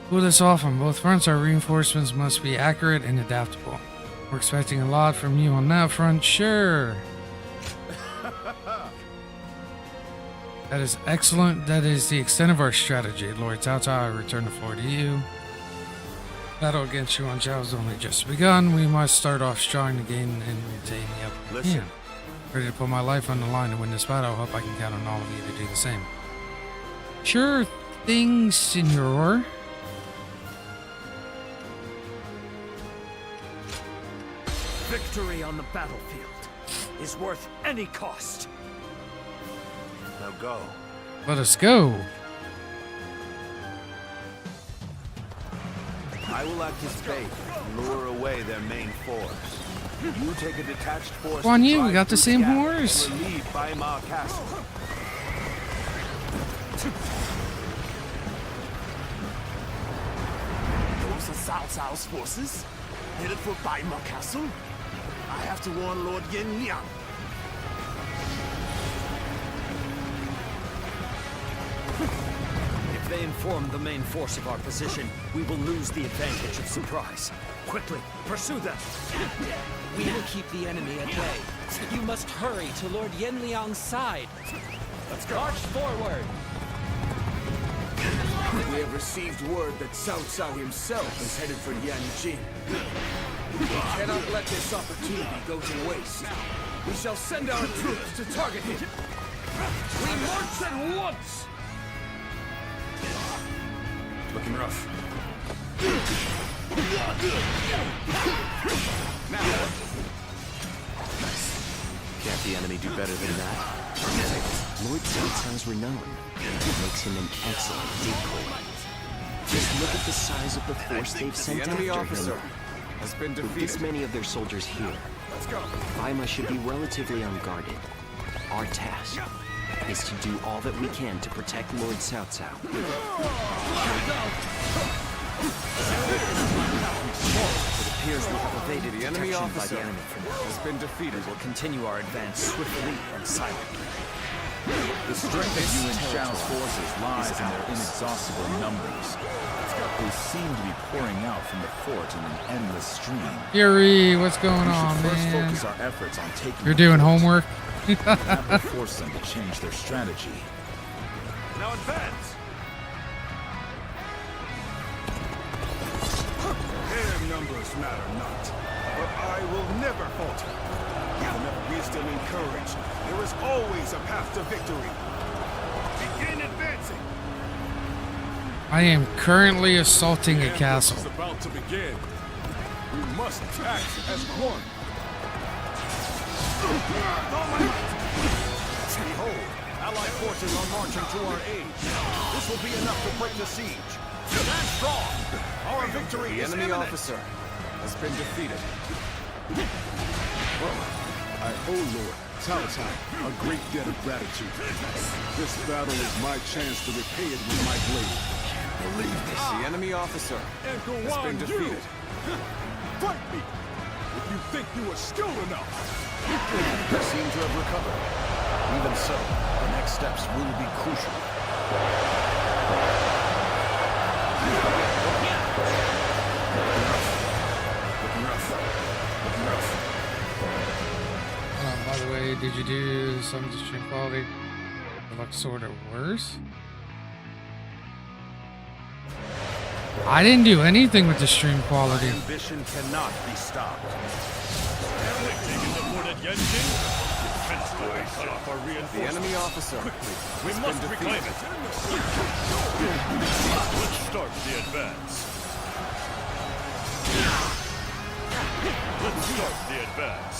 Pull this off on both fronts. Our reinforcements must be accurate and adaptable. We're expecting a lot from you on that front, sure. That is excellent. That is the extent of our strategy. Lord Cao Cao, I return the floor to you. Battle against Yuan Zhao has only just begun. We must start off strong to gain and maintain the upper Listen. hand. Ready to put my life on the line to win this battle. Hope I can count on all of you to do the same. Sure thing, senor. Victory on the battlefield is worth any cost. Now go. Let us go. I will act as bait and lure away their main force. You take a detached force. Guan to Yu, we drive got the through same gap and horse. relieve Baima Castle. Those are Cao Cao's forces, headed for Baima Castle. I have to warn Lord Yin Liang. If they inform the main force of our position, we will lose the advantage of surprise. Quickly, pursue them! We will keep the enemy at bay. You must hurry to Lord Yenliang's side. Let's go. March forward! We have received word that Cao Cao himself is headed for Yanjin. We cannot let this opportunity go to waste. We shall send our troops to target him. We march at once! Looking rough. Can't the enemy do better than that? Lord Cao Cao's renown makes him an excellent decoy. Just look at the size of the force they've sent The enemy after officer him. has been With this defeated. many of their soldiers here, Let's go. Baima should be relatively unguarded. Our task is to do all that we can to protect Lord Cao Cao. It appears we have evaded The enemy detection by officer the enemy for now. has been defeated. We will continue our advance swiftly and silently. The strength of Yuan Shao's forces lies in their inexhaustible numbers. They seem to be pouring out from the fort in an endless stream. Fury, what's going We on, should first man? focus our efforts on taking You're the doing fort. homework? That will force them to change their strategy. Now advance! Their numbers matter not, but I will never falter. With enough wisdom and courage, there is always a path to victory. Begin advancing! I am currently assaulting a castle. It's about to begin. We must act as one. Behold, Allied forces are marching to our aid. This will be enough to break the siege. Stand strong! Our victory The is enemy imminent. officer has been defeated. I owe Lord Cao Cao a great debt of gratitude. This battle is my chance to repay it with my blade. Believe this. The enemy officer And has been Guan Yu! defeated. Fight me! If you think you are skilled enough! They seem to have recovered. Even so, the next steps will be crucial. By the way, did you do some to stream quality that looks sort of worse? I didn't do anything with the stream quality. Ambition cannot be stopped. The enemy officer We has must been reclaim defeated. it. Let's start the advance. Let's start the advance.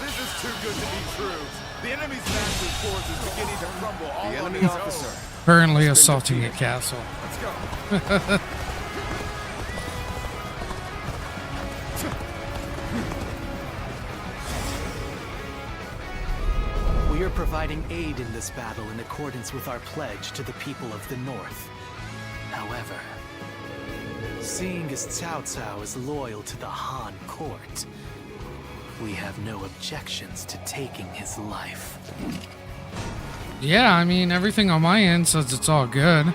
This is too good to be true. The enemy's massive force is beginning to crumble all The on enemy its officer own. Currently assaulting a castle. Let's go. We are providing aid in this battle in accordance with our pledge to the people of the North. However, seeing as Cao Cao is loyal to the Han court, we have no objections to taking his life. Yeah, I mean, everything on my end says it's all good. Here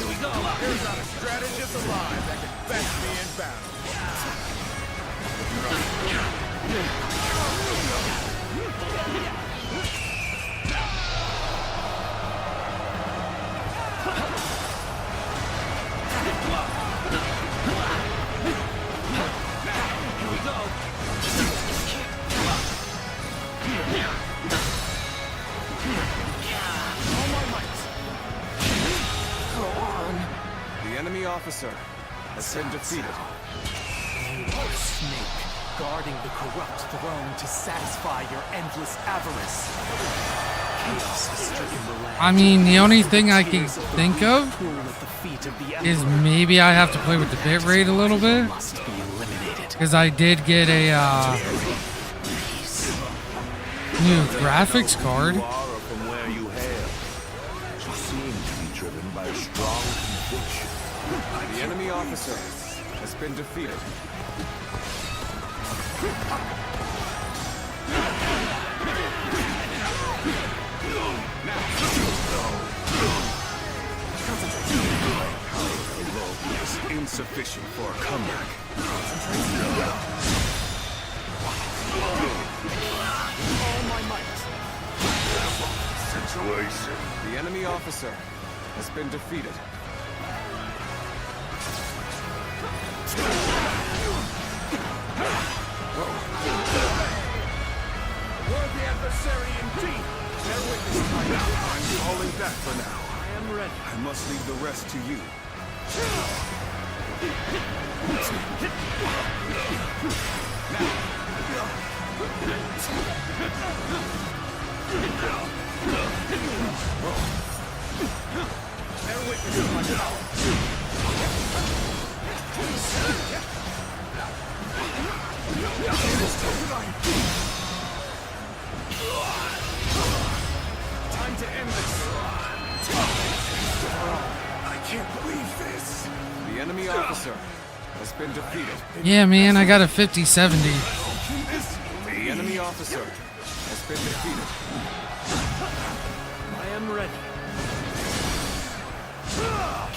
we go. There's not a strategist alive that can fetch me in battle. enemy officer has been defeated. You are a snake, guarding the corrupt throne to satisfy your endless avarice. Chaos has stricken the land. I mean, the only thing I can think of is maybe I have to play with the bitrate a little bit. Because I did get a new graphics card. From where you hail, you seem to be driven by a strong conviction. The enemy officer has been defeated. Is insufficient for a comeback. All my might. Situation. The enemy officer has been defeated. Worthy adversary indeed. Bear witness, I'm falling back for now. I am ready. I must leave the rest to you. Bear witness to my power. Time to end this. I can't believe this. The enemy officer has been defeated. Yeah, man, I got a 50-70. The enemy officer has been defeated. I am ready.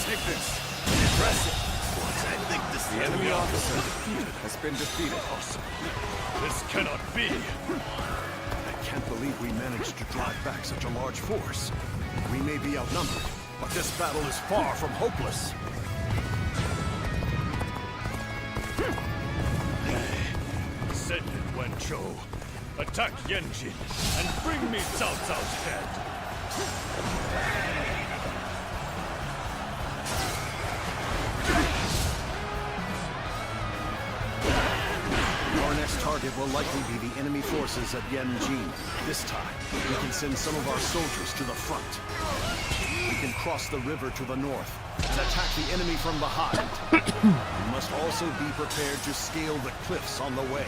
Take this. Impressive. The enemy officer has been defeated. This cannot be. I can't believe we managed to drive back such a large force. We may be outnumbered, but this battle is far from hopeless. Send it, Wencho. Attack Yanjin and bring me Cao Cao's head. Our next target will likely be the enemy forces at Yanjin. This time, we can send some of our soldiers to the front. We can cross the river to the north and attack the enemy from behind. We must also be prepared to scale the cliffs on the way.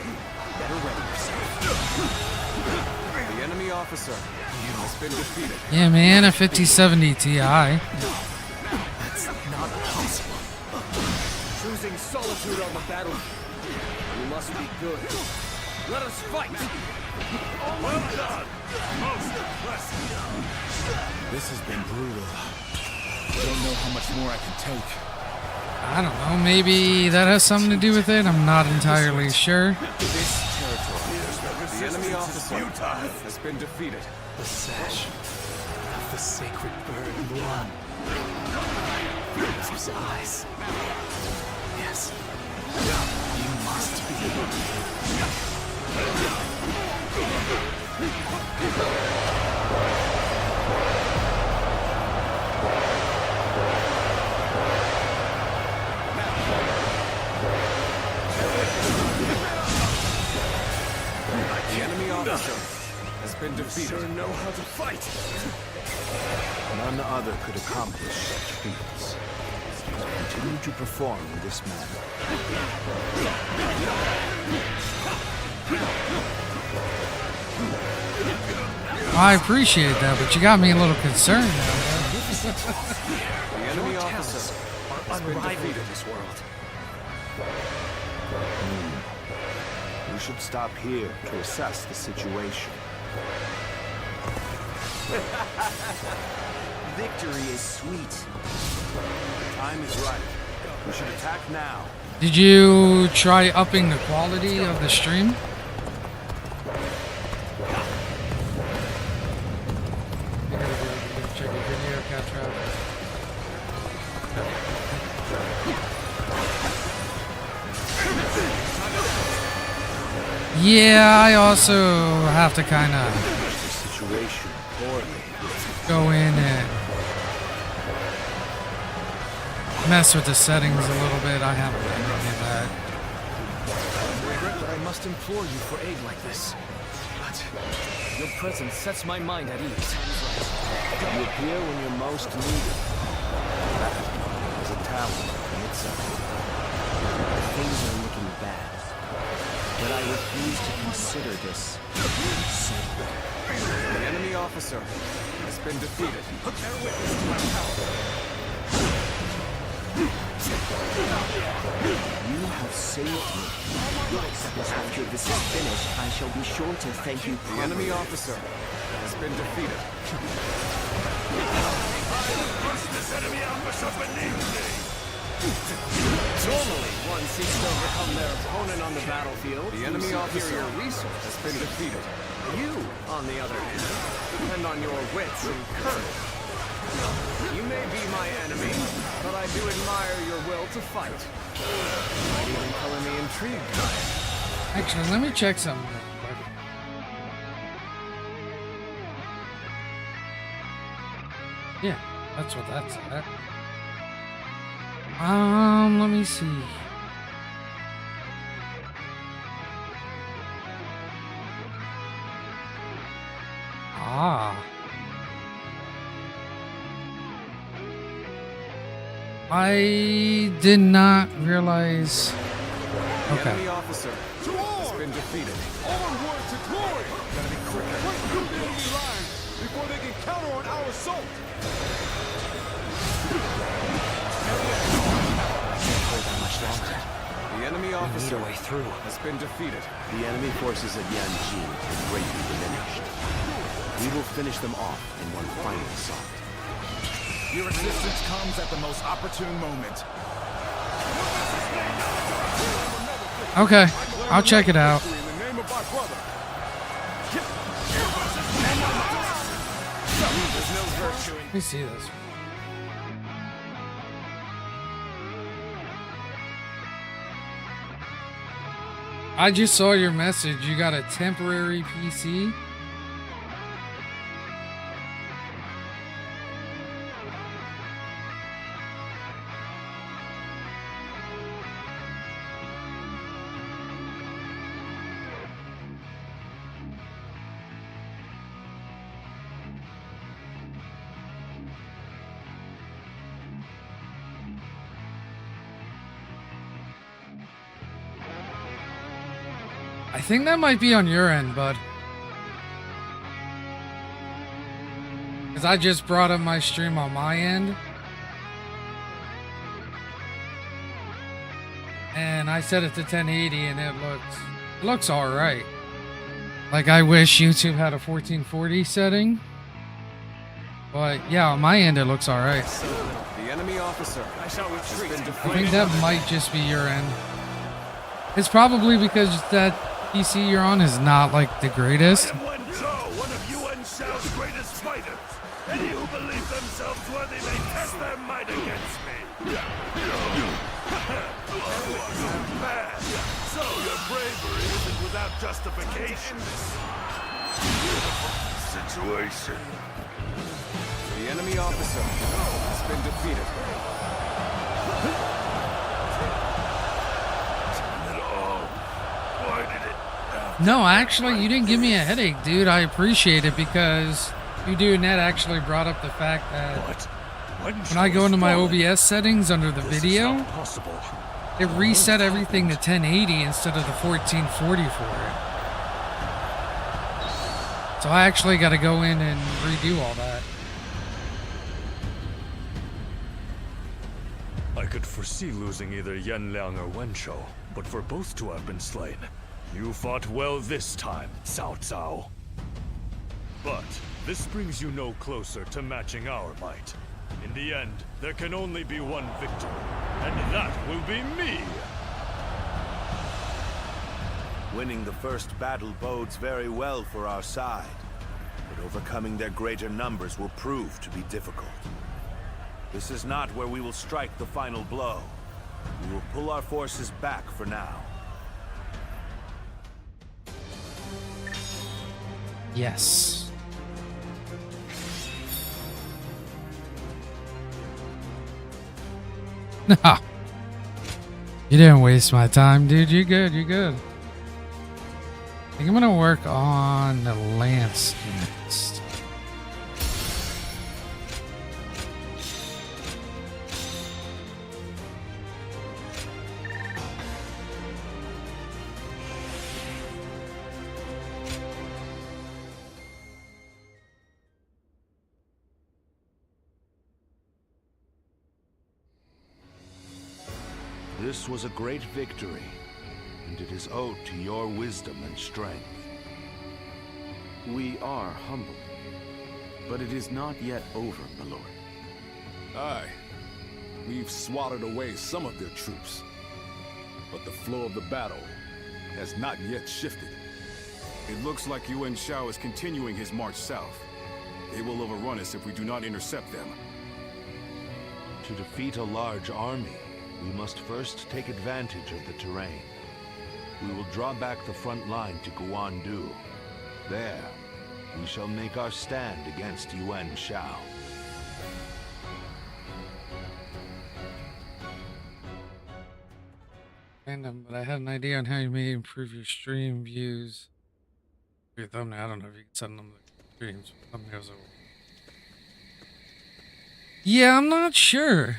Better ready yourself. The enemy officer has been defeated. Yeah, man, a 50-70 Ti. That's not possible. Choosing solitude on the battlefield. You must be good. Let us fight! Well done! Most impressive. This has been brutal. I don't know how much more I can take. I don't know, maybe that has something to do with it. I'm not entirely sure. This territory. The enemy officer has been defeated. The sash of the sacred bird Luan. Those eyes. Yes. You must be. The enemy officer has been defeated. You sure know how to fight. None other could accomplish such feats. Continue to perform in this manner. I appreciate that, but you got me a little concerned. The enemy officer has been defeated in this world. We should stop here to assess the situation. Victory is sweet. Time is right. We should attack now. Did you try upping the quality of the stream? Check your video capture. Yeah, I also have to kind of go in and mess with the settings a little bit. I haven't done any of that. I regret that I must implore you for aid like this. But your presence sets my mind at ease. You appear when you're most needed. That is a talent in itself. Things are looking bad, but I refuse to consider this a setback. The enemy officer has been defeated. You have saved me. After this is finished, I shall be sure to thank you The enemy officer has been defeated. This enemy officer beneath me! Normally, one seeks to overcome their opponent on the battlefield. The enemy officer resource has been defeated. You, on the other hand, depend on your wits and courage. You may be my enemy, but I do admire your will to fight. Might even color me intrigued by it. Actually, let me check something real quick. Yeah, that's what that's at. Let me see. I did not realize. The enemy officer has been defeated. Onward to glory! Gotta be quicker. Break through the enemy line before they can counter on our assault! Can't hold on much longer. The enemy officer way through. has been defeated. The enemy forces at Yanjin are greatly diminished. We will finish them off in one final assault. Your assistance comes at the most opportune moment. Okay, I'll check it out. In the name of my brother. There's no virtue in Let me see this. I just saw your message. You got a temporary PC? I think that might be on your end, bud. Because I just brought up my stream on my end. And I set it to 1080 and it looks alright. Like I wish YouTube had a 1440 setting. But yeah, on my end it looks alright. the enemy officer. I shall retreat. I think that might just be your end. It's probably because that PC you're on is not like the greatest. One of Yuan Shao's greatest fighters. Any who believe themselves worthy may test their might against me. Bad. So your bravery isn't without justification. Situation. The enemy officer has been defeated. No, actually, you didn't give me a headache, dude. I appreciate it because you doing that actually brought up the fact that when I go into my OBS settings under the video, it reset everything to 1080 instead of the 1440 for it. So I actually got to go in and redo all that. I could foresee losing either Yanliang or Wenshou, but for both to have been slain, you fought well this time, Cao Cao. But this brings you no closer to matching our might. In the end, there can only be one victor, and that will be me! Winning the first battle bodes very well for our side, but overcoming their greater numbers will prove to be difficult. This is not where we will strike the final blow. We will pull our forces back for now. Yes. No. You didn't waste my time, dude. You're good. You're good. I think I'm gonna work on the lance next. This was a great victory, and it is owed to your wisdom and strength. We are humble, but it is not yet over, my lord. Aye. We've swatted away some of their troops, but the flow of the battle has not yet shifted. It looks like Yuan Shao is continuing his march south. They will overrun us if we do not intercept them. To defeat a large army, we must first take advantage of the terrain. We will draw back the front line to Guandu. There, we shall make our stand against Yuan Shao. Random, but I had an idea on how you may improve your stream views. Your thumbnail. I don't know if you can send them the streams. Thumbnails over. Yeah, I'm not sure.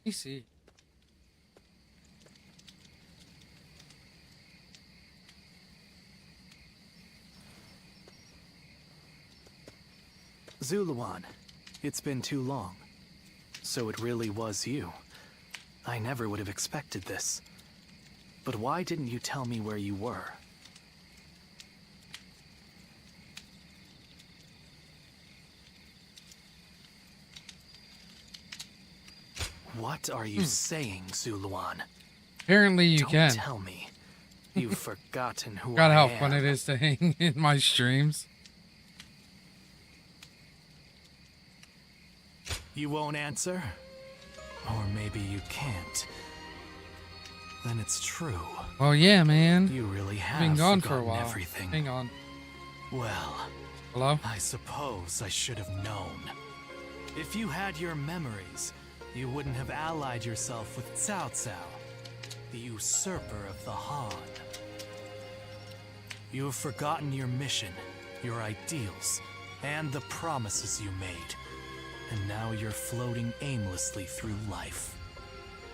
You see. Zuluan, it's been too long. So it really was you. I never would have expected this. But why didn't you tell me where you were? What are you saying, Zuluan? Apparently you can. Don't tell me. You've forgotten who God, I how am. fun it is to hang in my streams. You won't answer? Or maybe you can't. Then it's true. Well, yeah, man. You really have been gone for a forgotten while. everything. Hang on. Well, hello? I suppose I should have known. If you had your memories, you wouldn't have allied yourself with Cao Cao, the usurper of the Han. You have forgotten your mission, your ideals, and the promises you made. And now you're floating aimlessly through life.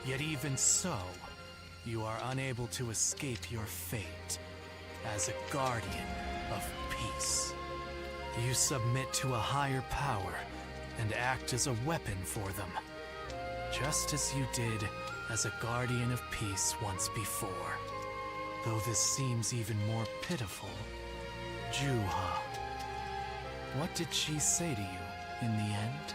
Yet even so, you are unable to escape your fate as a guardian of peace. You submit to a higher power and act as a weapon for them, just as you did as a guardian of peace once before. Though this seems even more pitiful, Juha. What did she say to you in the end?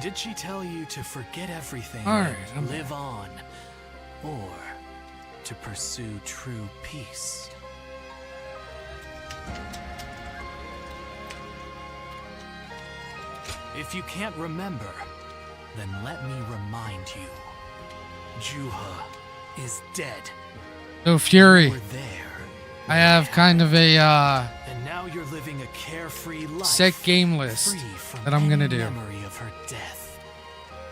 Did she tell you to forget everything and live on, or to pursue true peace? If you can't remember, then let me remind you. Juha is dead. So Fury, You were there. I have kind of a And now you're living a carefree life, set game list free from that I'm gonna any do. memory of her death.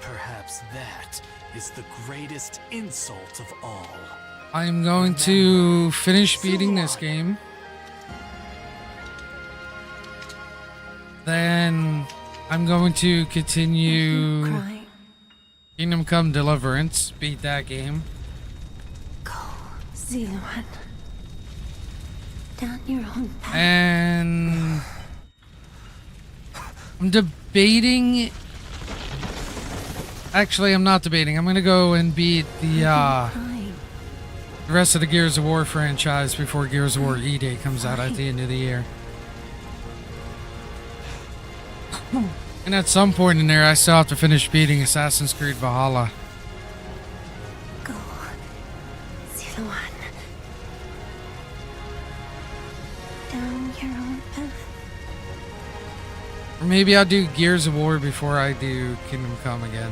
Perhaps that is the greatest insult of all. I'm going to finish beating this game. Then I'm going to continue Kingdom Come Deliverance, beat that game. Zuluan. Down your own path. And I'm debating. Actually, I'm not debating. I'm gonna go and beat the rest of the Gears of War franchise before Gears of War E-Day comes out at the end of the year. And at some point in there, I still have to finish beating Assassin's Creed Valhalla. Go, Zuluan. Down your own path. Or maybe I'll do Gears of War before I do Kingdom Come again.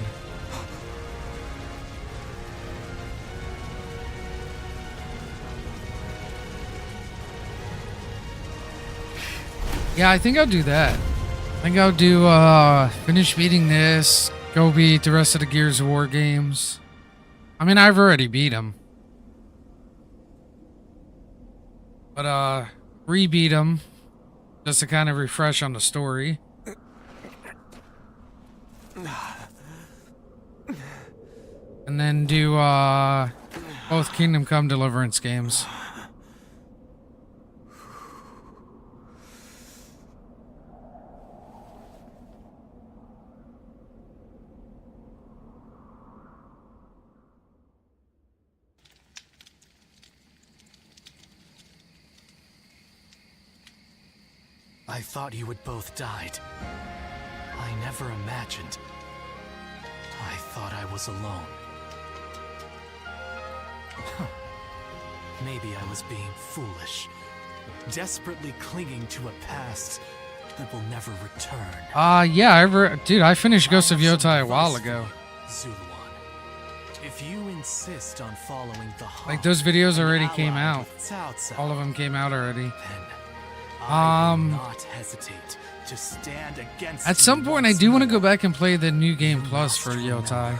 Yeah, I think I'll do that. I think I'll do, finish beating this, go beat the rest of the Gears of War games. I mean, I've already beat them. But, re-beat them, just to kind of refresh on the story. And then do, both Kingdom Come Deliverance games. I thought you had both died. I never imagined. I thought I was alone. Huh. Maybe I was being foolish, desperately clinging to a past that will never return. Yeah, dude, I finished Ghost of Yotai a while ago. Zuluan, if you insist on following the like those videos already came out. All of them came out already. I will not hesitate to stand against at some point, I do want to go back and play the new game plus for Yotai.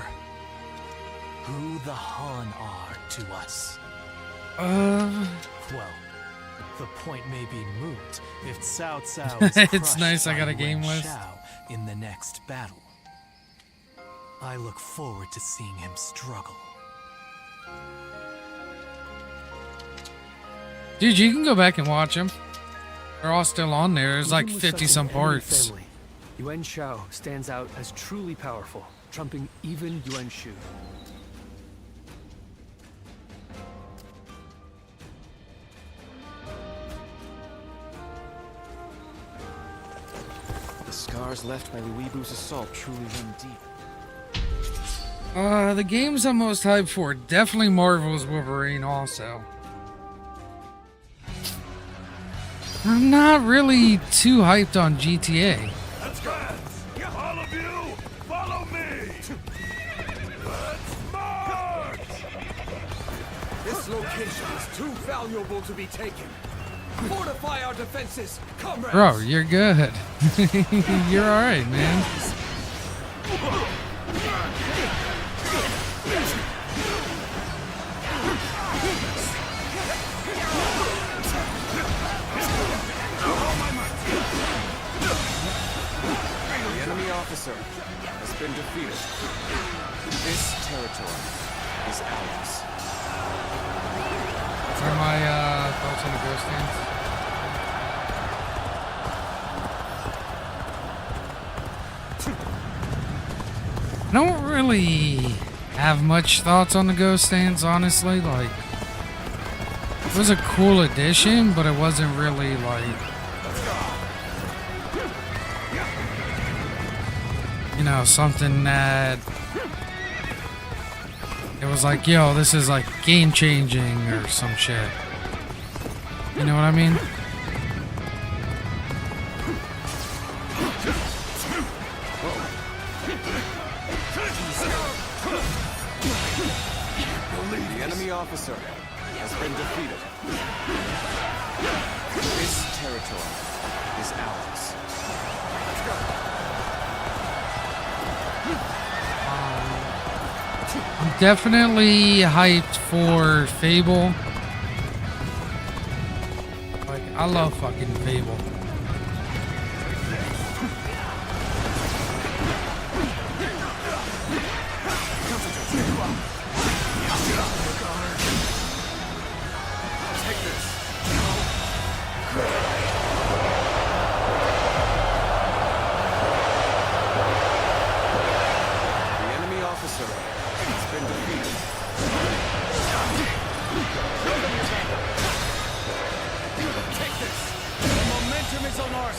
Who the Han are to us. Well, the point may be moot if Cao Cao is it's nice I got a game list. In the next battle. I look forward to seeing him struggle. Dude, you can go back and watch them. They're all still on there. There's like 50-some parts. Family, Yuan Shao stands out as truly powerful, trumping even Yuan Shu. The scars left by the Weebu's assault truly run deep. The games I'm most hyped for, definitely Marvel's Wolverine also. I'm not really too hyped on GTA. Let's go! All of you, follow me! Let's march! This location is too valuable to be taken. Fortify our defenses, comrades! Bro, you're good. You're alright, man. The enemy officer has been defeated. This territory is ours. What are my thoughts on the ghost dance? I don't really have much thoughts on the ghost stands, honestly. Like, it was a cool addition, but it wasn't really like, you know, something that it was like, yo, this is like game changing or some shit. You know what I mean? The enemy officer has been defeated. This territory is ours. I'm definitely hyped for Fable. Like, I love fucking Fable.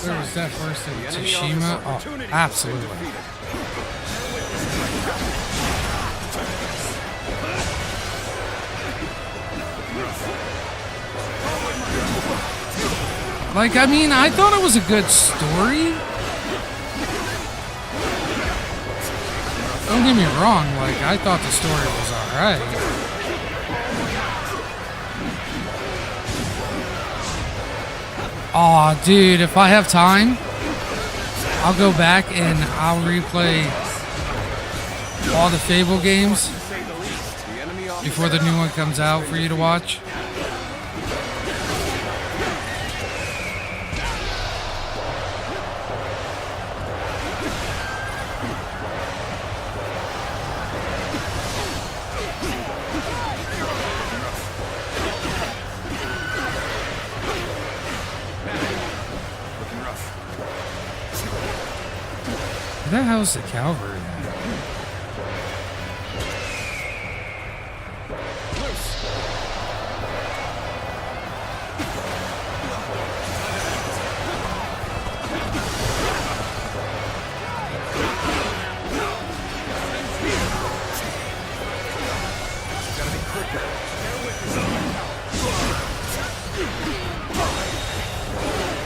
Where was that first in Tsushima? Oh, absolutely. Like, I mean, I thought it was a good story. Don't get me wrong, like, I thought the story was alright. Aw, dude, if I have time, I'll go back and I'll replay all the Fable games before the new one comes out for you to watch. Where the hell's the cavalry at?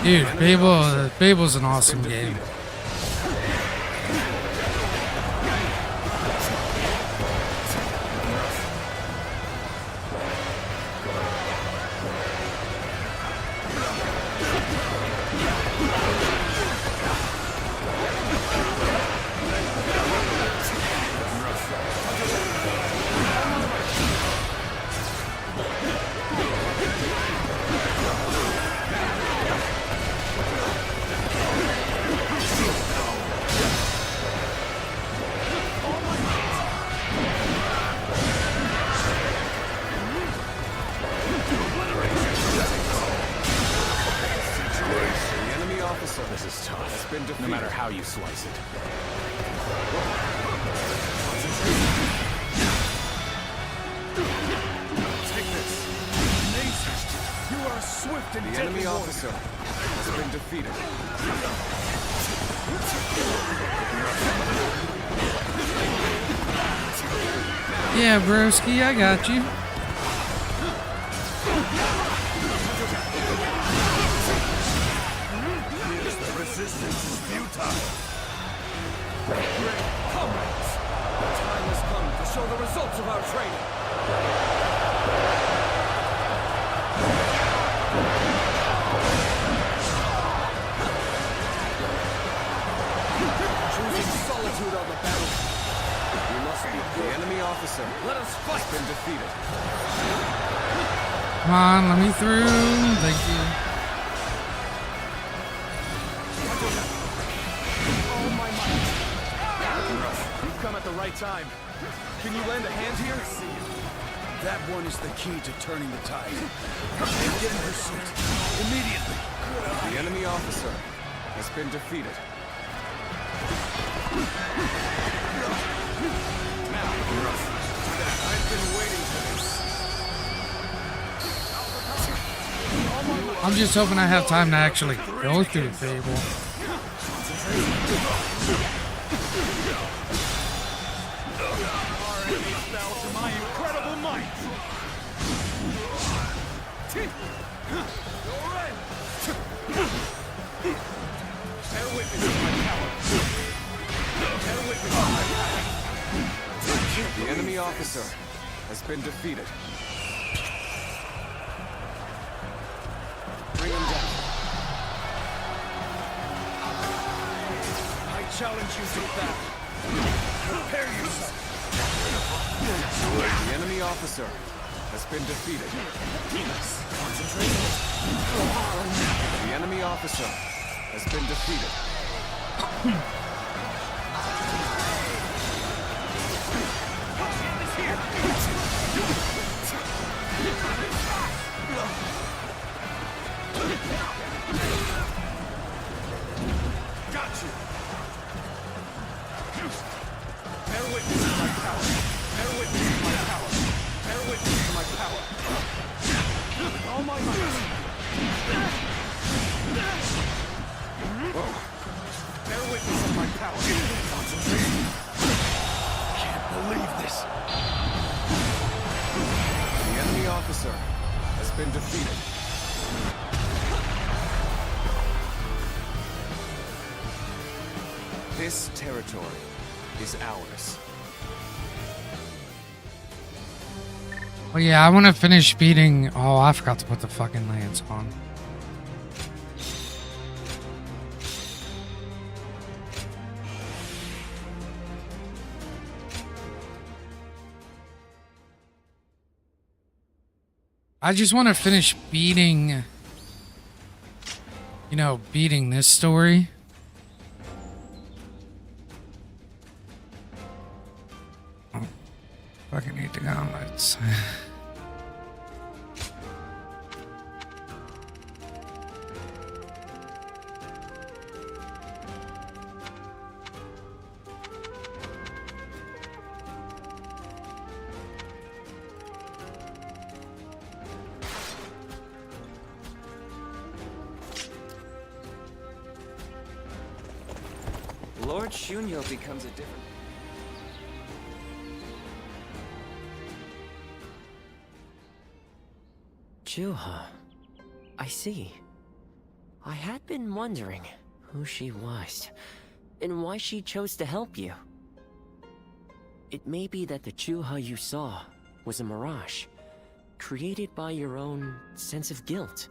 Dude, Fable's an awesome game. This is tough. No matter how you slice it. Take this. You are swift and deadly. The enemy officer has been defeated. Yeah, broski, I got you. Resistance is futile. Great comrades, the time has come to show the results of our training. Choosing solitude on the battlefield. We must be the enemy officer. Let us fight. Has been defeated. Come on, let me through. Thank you. You've come at the right time. Can you lend a hand here? That one is the key to turning the tide. And get in pursuit. Immediately. The enemy officer has been defeated. Now, I've been waiting for this. I'm just hoping I have time to actually go through Fable. My incredible might. Bear witness to my power. Bear witness to my power. The enemy officer has been defeated. Bring him down. I challenge you to battle. Prepare yourself. The enemy officer has been defeated. Concentrate. The enemy officer has been defeated. Got you. Bear witness to my power. Bear witness to my power. Bear witness to my power. All my might. Bear witness to my power. Concentrate. Can't believe this. The enemy officer has been defeated. This territory is ours. Well, yeah, I want to finish beating. Oh, I forgot to put the fucking lance on. I just want to finish beating, beating this story. Oh, fucking hate the gauntlets. Lord Shunyo becomes a different... Juha. I see. I had been wondering who she was, and why she chose to help you. It may be that the Juha you saw was a mirage, created by your own sense of guilt.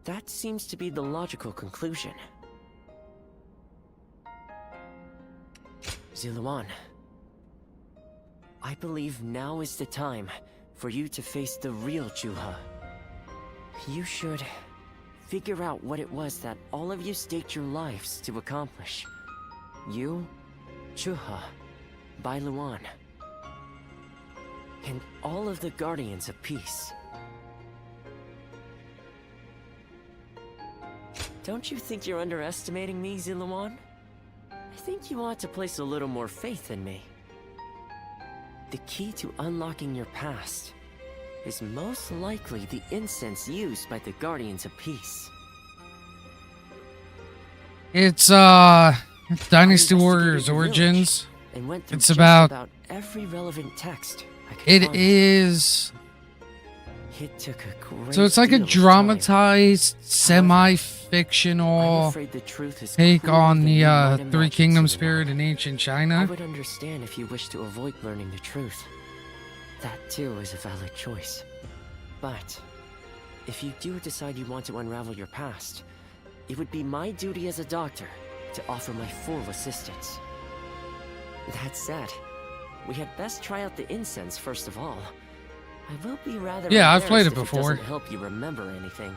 That seems to be the logical conclusion. Ziluan, I believe now is the time for you to face the real Juha. You should figure out what it was that all of you staked your lives to accomplish. You, Juha, Bailuan, and all of the Guardians of Peace. Don't you think you're underestimating me, Ziluan? I think you ought to place a little more faith in me. The key to unlocking your past is most likely the incense used by the Guardians of Peace. It's Dynasty Warriors Origins. It's about every relevant text I could it find. is It took a great so it's like a deal of dramatized semi-fictional I'm afraid the truth is take crueler on than you might the Three imagine, Kingdoms Ziluan. period in ancient I China. would understand if you wish to avoid learning the truth. That too is a valid choice. But if you do decide you want to unravel your past, it would be my duty as a doctor to offer my full assistance. That said, we had best try out the incense first of all. I will be rather Yeah, I've played it embarrassed if before. doesn't help you remember anything.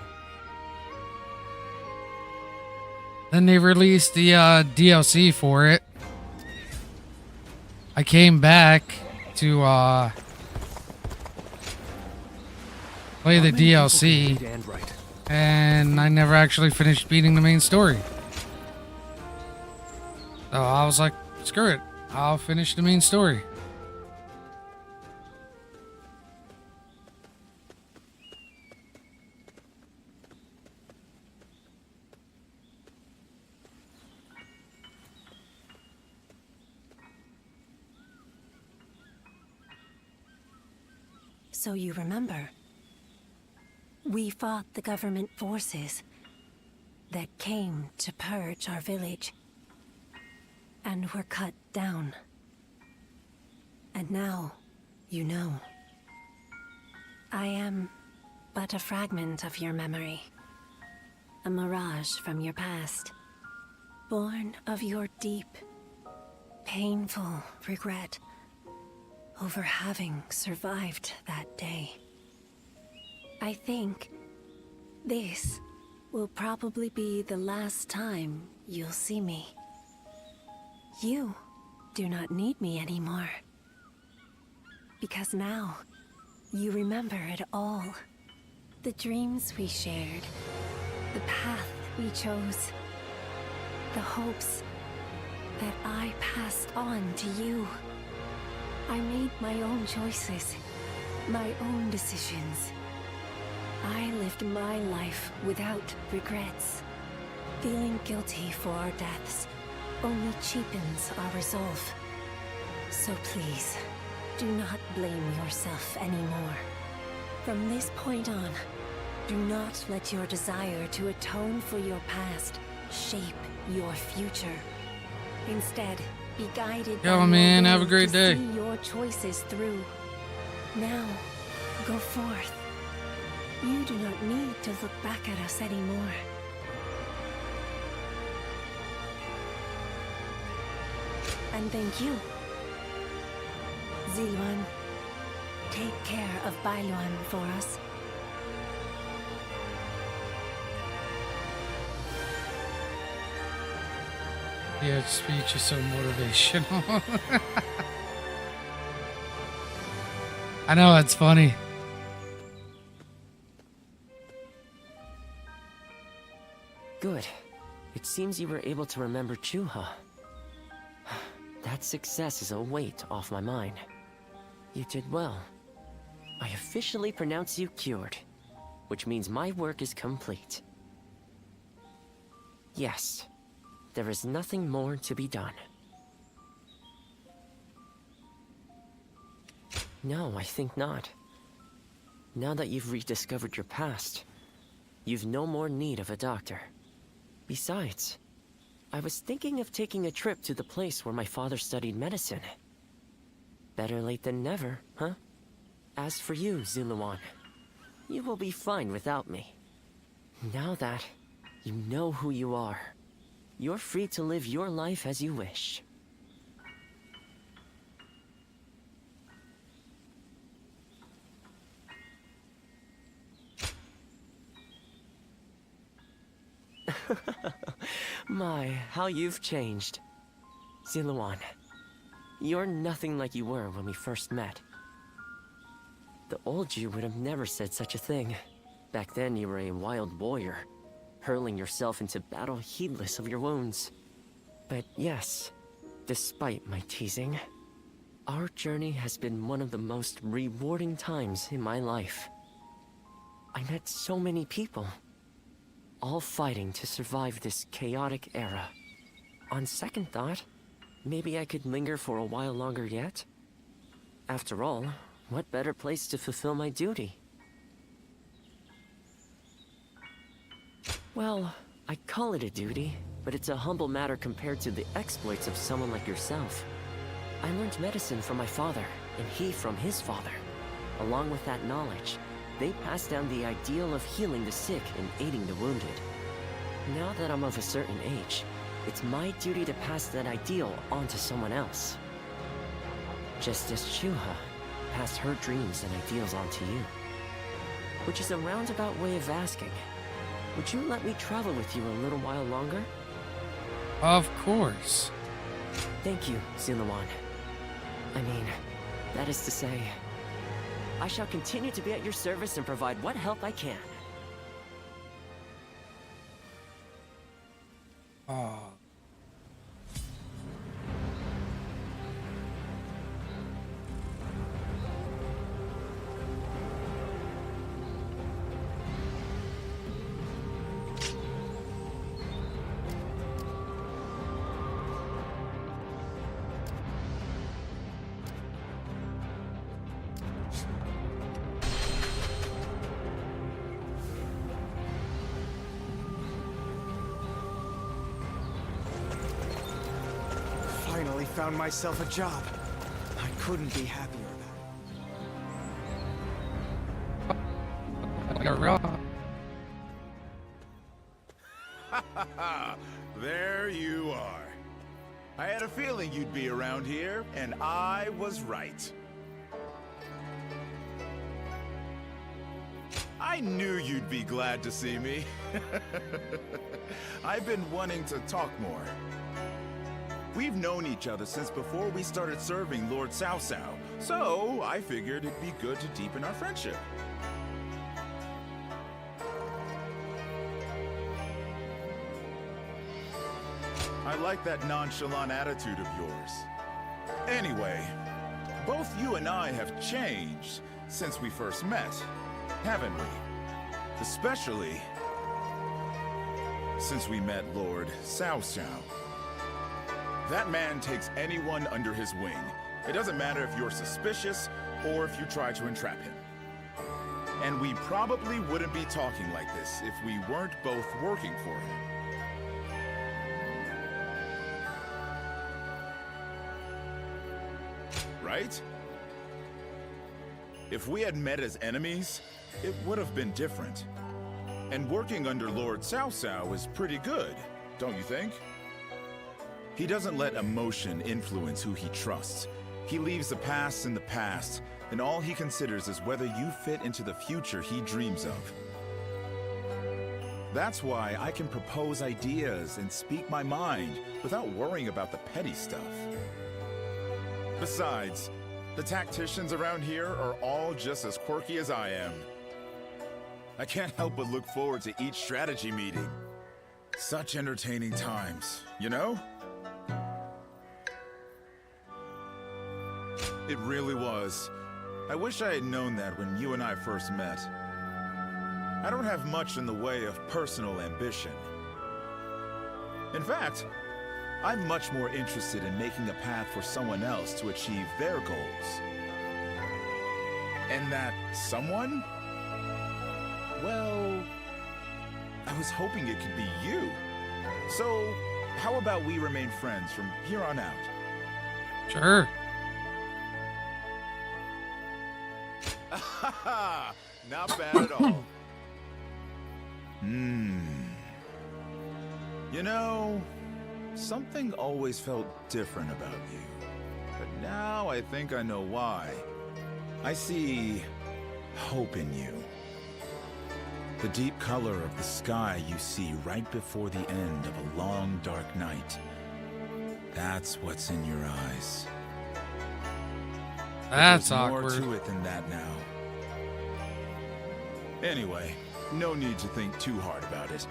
Then they released the DLC for it. I came back to play the DLC, and I never actually finished beating the main story. So I was like, screw it, I'll finish the main story. So you remember, we fought the government forces that came to purge our village, and were cut down. And now, you know. I am but a fragment of your memory, a mirage from your past, born of your deep, painful regret over having survived that day. I think this will probably be the last time you'll see me. You do not need me anymore. Because now, you remember it all. The dreams we shared, the path we chose, the hopes that I passed on to you. I made my own choices, my own decisions. I lived my life without regrets. Feeling guilty for our deaths only cheapens our resolve. So please, do not blame yourself anymore. From this point on, do not let your desire to atone for your past shape your future. Instead, be guided by Yo, your man, have a will great to day. see your choices through. Now, go forth. You do not need to look back at us anymore. And thank you, Ziluan. take care of Bailuan for us? Yeah, speech is so motivational. I know, it's funny. Good. It seems you were able to remember Chuha. That success is a weight off my mind. You did well. I officially pronounce you cured, which means my work is complete. Yes, there is nothing more to be done. No, I think not. Now that you've rediscovered your past, you've no more need of a doctor. Besides, I was thinking of taking a trip to the place where my father studied medicine. Better late than never, huh? As for you, Zuluan, you will be fine without me. Now that you know who you are, you're free to live your life as you wish. My, how you've changed. Zuluan, you're nothing like you were when we first met. The old you would have never said such a thing. Back then you were a wild warrior, hurling yourself into battle heedless of your wounds. But yes, despite my teasing, our journey has been one of the most rewarding times in my life. I met so many people, all fighting to survive this chaotic era. On second thought, maybe I could linger for a while longer yet? After all, what better place to fulfill my duty? Well, I call it a duty, but it's a humble matter compared to the exploits of someone like yourself. I learned medicine from my father, and he from his father. Along with that knowledge, they passed down the ideal of healing the sick and aiding the wounded. Now that I'm of a certain age, it's my duty to pass that ideal on to someone else. Just as Chuha passed her dreams and ideals on to you. Which is a roundabout way of asking, would you let me travel with you a little while longer? Of course. Thank you, Zuluan. I mean, that is to say, I shall continue to be at your service and provide what help I can. Oh. Finally found myself a job. I couldn't be happier about it. There you are. I had a feeling you'd be around here, and I was right. I knew you'd be glad to see me. I've been wanting to talk more. We've known each other since before we started serving Lord Cao Cao, so I figured it'd be good to deepen our friendship. I like that nonchalant attitude of yours. Anyway, both you and I have changed since we first met, haven't we? Especially since we met Lord Cao Cao. That man takes anyone under his wing. It doesn't matter if you're suspicious or if you try to entrap him. And we probably wouldn't be talking like this if we weren't both working for him. Right? If we had met as enemies, it would have been different. And working under Lord Cao Cao is pretty good, don't you think? He doesn't let emotion influence who he trusts. He leaves the past in the past, and all he considers is whether you fit into the future he dreams of. That's why I can propose ideas and speak my mind without worrying about the petty stuff. Besides, the tacticians around here are all just as quirky as I am. I can't help but look forward to each strategy meeting. Such entertaining times, you know? It really was. I wish I had known that when you and I first met. I don't have much in the way of personal ambition. In fact, I'm much more interested in making a path for someone else to achieve their goals. And that someone? Well, I was hoping it could be you. So, how about we remain friends from here on out? Sure. Not bad at all. You know, something always felt different about you. But now I think I know why. I see hope in you. The deep color of the sky you see right before the end of a long, dark night. That's what's in your eyes. That's There's awkward. more to it than that now. Anyway, no need to think too hard about it.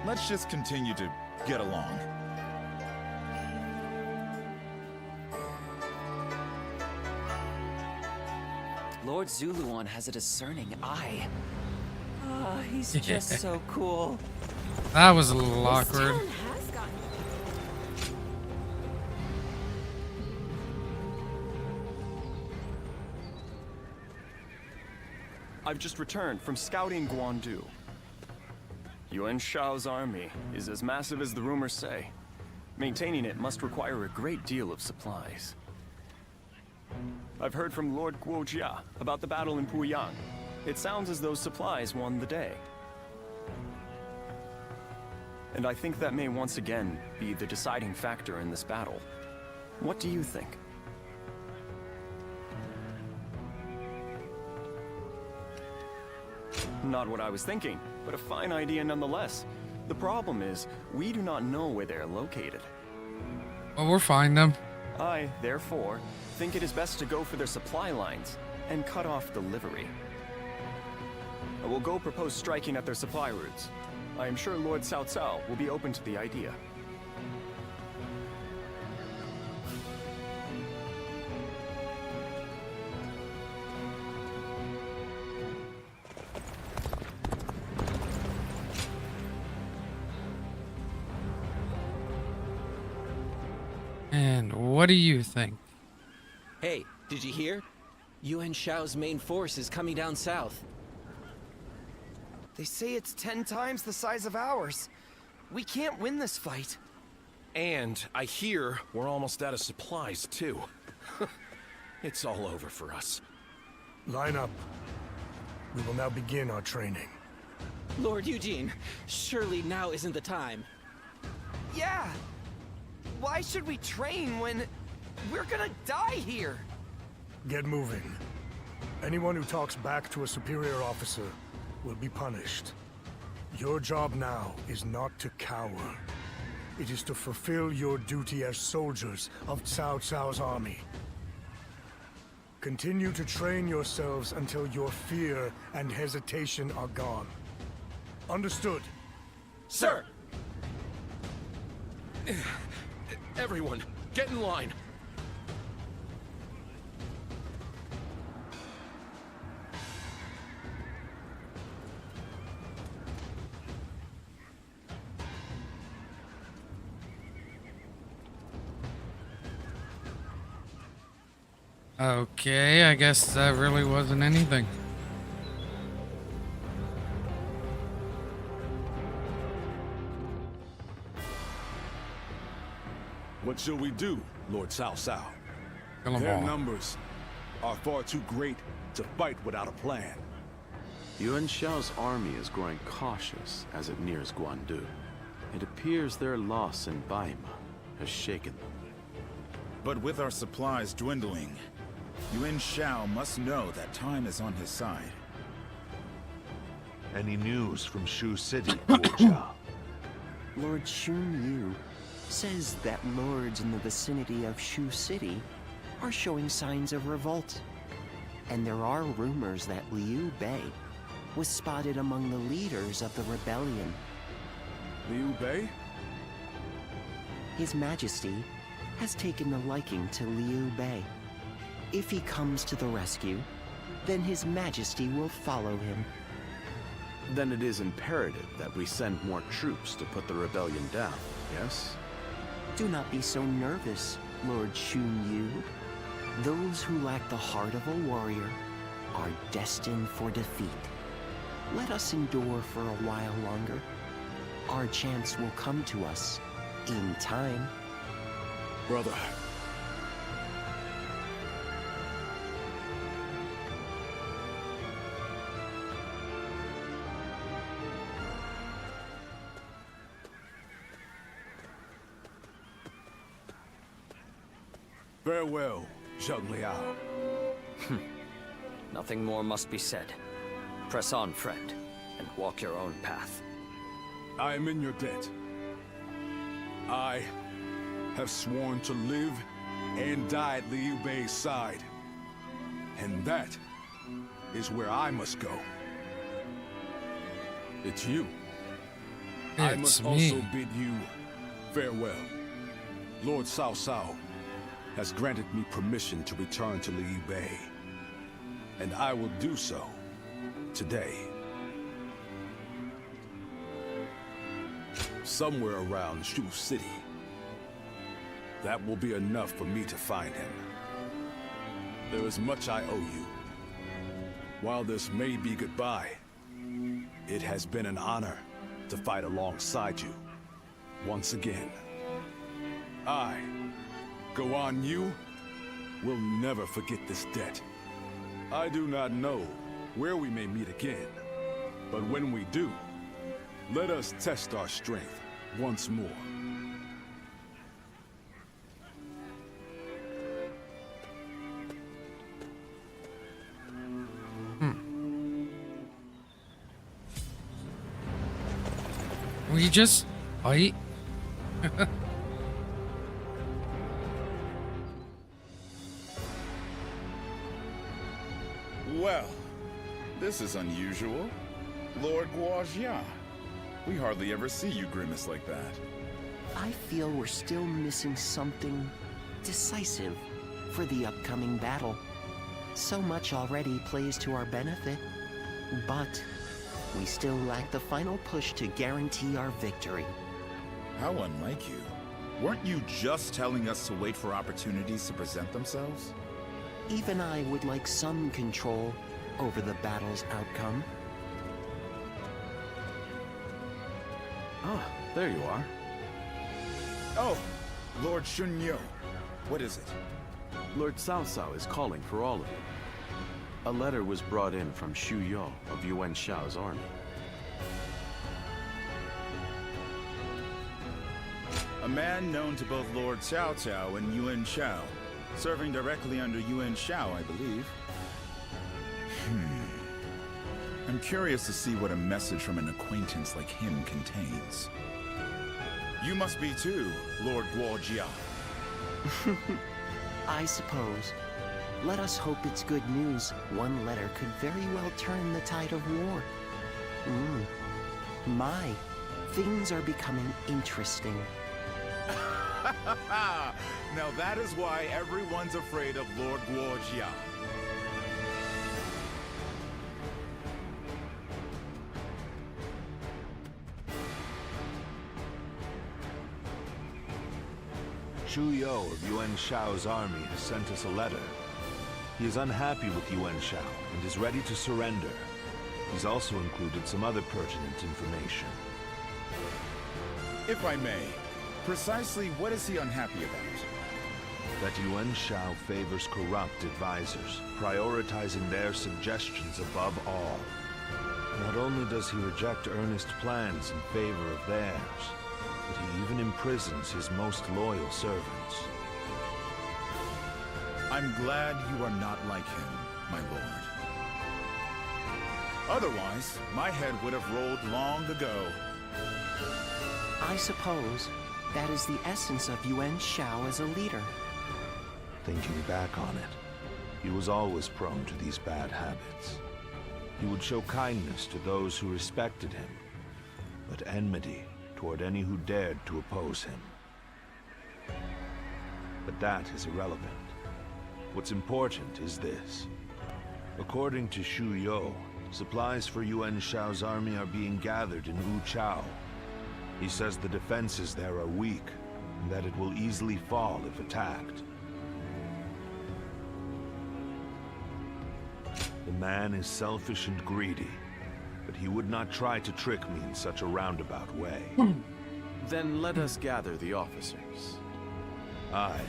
Let's just continue to get along. Lord Zuluan has a discerning eye. Ah, he's just so cool. That was a little awkward. I've just returned from scouting Guandu. Yuan Shao's army is as massive as the rumors say. Maintaining it must require a great deal of supplies. I've heard from Lord Guojia about the battle in Puyang. It sounds as though supplies won the day. And I think that may once again be the deciding factor in this battle. What do you think? Not what I was thinking, but a fine idea nonetheless. The problem is, we do not know where they're located. Well, we'll find them. I, therefore, think it is best to go for their supply lines and cut off delivery. I will go propose striking at their supply routes. I am sure Lord Cao Cao will be open to the idea. And what do you think? Hey, did you hear? Yuan Shao's main force is coming down south. They say it's 10 times the size of ours. We can't win this fight. And I hear we're almost out of supplies, too. It's all over for us. Line up. We will now begin our training. Lord Eugene, surely now isn't the time. Yeah! Why should we train when we're gonna die here? Get moving. Anyone who talks back to a superior officer will be punished. Your job now is not to cower. It is to fulfill your duty as soldiers of Cao Cao's army. Continue to train yourselves until your fear and hesitation are gone. Understood? Sir! Everyone, get in line. Okay, I guess that really wasn't anything. What shall we do, Lord Cao Cao? Kill 'em Their all. numbers are far too great to fight without a plan. Yuan Shao's army is growing cautious as it nears Guandu. It appears their loss in Baima has shaken them. But with our supplies dwindling, Yuan Shao must know that time is on his side. Any news from Shu City, Guo? Lord Xun Yu says that lords in the vicinity of Shu City are showing signs of revolt. And there are rumors that Liu Bei was spotted among the leaders of the rebellion. Liu Bei? His Majesty has taken a liking to Liu Bei. If he comes to the rescue, then His Majesty will follow him. Then it is imperative that we send more troops to put the rebellion down, yes? Do not be so nervous, Lord Xun Yu. Those who lack the heart of a warrior are destined for defeat. Let us endure for a while longer. Our chance will come to us in time. Brother. Farewell, Zheng Liao. Nothing more must be said. Press on, friend, and walk your own path. I am in your debt. I have sworn to live and die at Liu Bei's side. And that is where I must go. It's you. I must also bid you farewell. Lord Cao Cao has granted me permission to return to Liu Bei. And I will do so today. Somewhere around Shu City. That will be enough for me to find him. There is much I owe you. While this may be goodbye, it has been an honor to fight alongside you once again. I, Guan Yu, will never forget this debt. I do not know where we may meet again, but when we do, let us test our strength once more. We just fight. Well, this is unusual. Lord Guojia. We hardly ever see you grimace like that. I feel we're still missing something decisive for the upcoming battle. So much already plays to our benefit, but we still lack the final push to guarantee our victory. How unlike you. Weren't you just telling us to wait for opportunities to present themselves? Even I would like some control over the battle's outcome. Ah, there you are. Oh, Lord Shunyo. What is it? Lord Cao Cao is calling for all of you. A letter was brought in from Xu Yo of Yuan Shao's army. A man known to both Lord Cao Cao and Yuan Shao, serving directly under Yuan Shao, I believe. I'm curious to see what a message from an acquaintance like him contains. You must be too, Lord Guojia. I suppose. Let us hope it's good news. One letter could very well turn the tide of war. My, things are becoming interesting. Now that is why everyone's afraid of Lord Guojia. Xu Yo of Yuan Shao's army has sent us a letter. He is unhappy with Yuan Shao and is ready to surrender. He's also included some other pertinent information. If I may, precisely what is he unhappy about? That Yuan Shao favors corrupt advisors, prioritizing their suggestions above all. Not only does he reject earnest plans in favor of theirs, but he even imprisons his most loyal servants. I'm glad you are not like him, my lord. Otherwise, my head would have rolled long ago. I suppose that is the essence of Yuan Shao as a leader. Thinking back on it, he was always prone to these bad habits. He would show kindness to those who respected him, but enmity toward any who dared to oppose him. But that is irrelevant. What's important is this. According to Shu You, supplies for Yuan Shao's army are being gathered in Wu Chao. He says the defenses there are weak, and that it will easily fall if attacked. The man is selfish and greedy, but he would not try to trick me in such a roundabout way. Then let us gather the officers. Aye,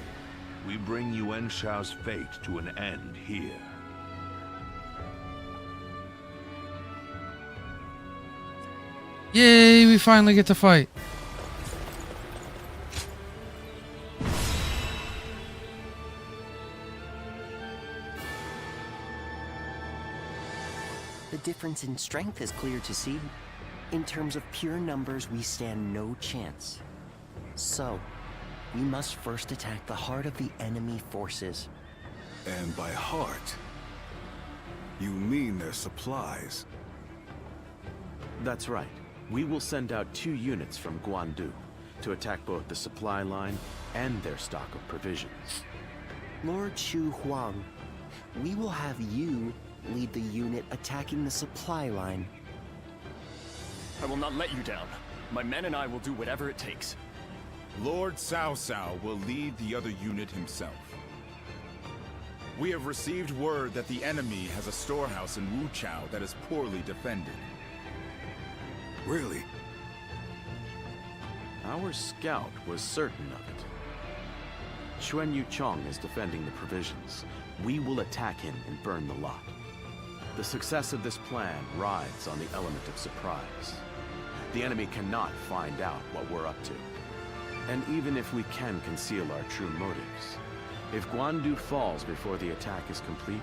we bring Yuan Shao's fate to an end here. Yay, we finally get to fight. The difference in strength is clear to see. In terms of pure numbers, we stand no chance. So, we must first attack the heart of the enemy forces. And by heart, you mean their supplies? That's right. We will send out 2 units from Guandu to attack both the supply line and their stock of provisions. Lord Shu Huang, we will have you lead the unit attacking the supply line. I will not let you down. My men and I will do whatever it takes. Lord Cao Cao will lead the other unit himself. We have received word that the enemy has a storehouse in Wu Chao that is poorly defended. Really? Our scout was certain of it. Xuan Yuchong is defending the provisions. We will attack him and burn the lot. The success of this plan rides on the element of surprise. The enemy cannot find out what we're up to. And even if we can conceal our true motives, if Guandu falls before the attack is complete,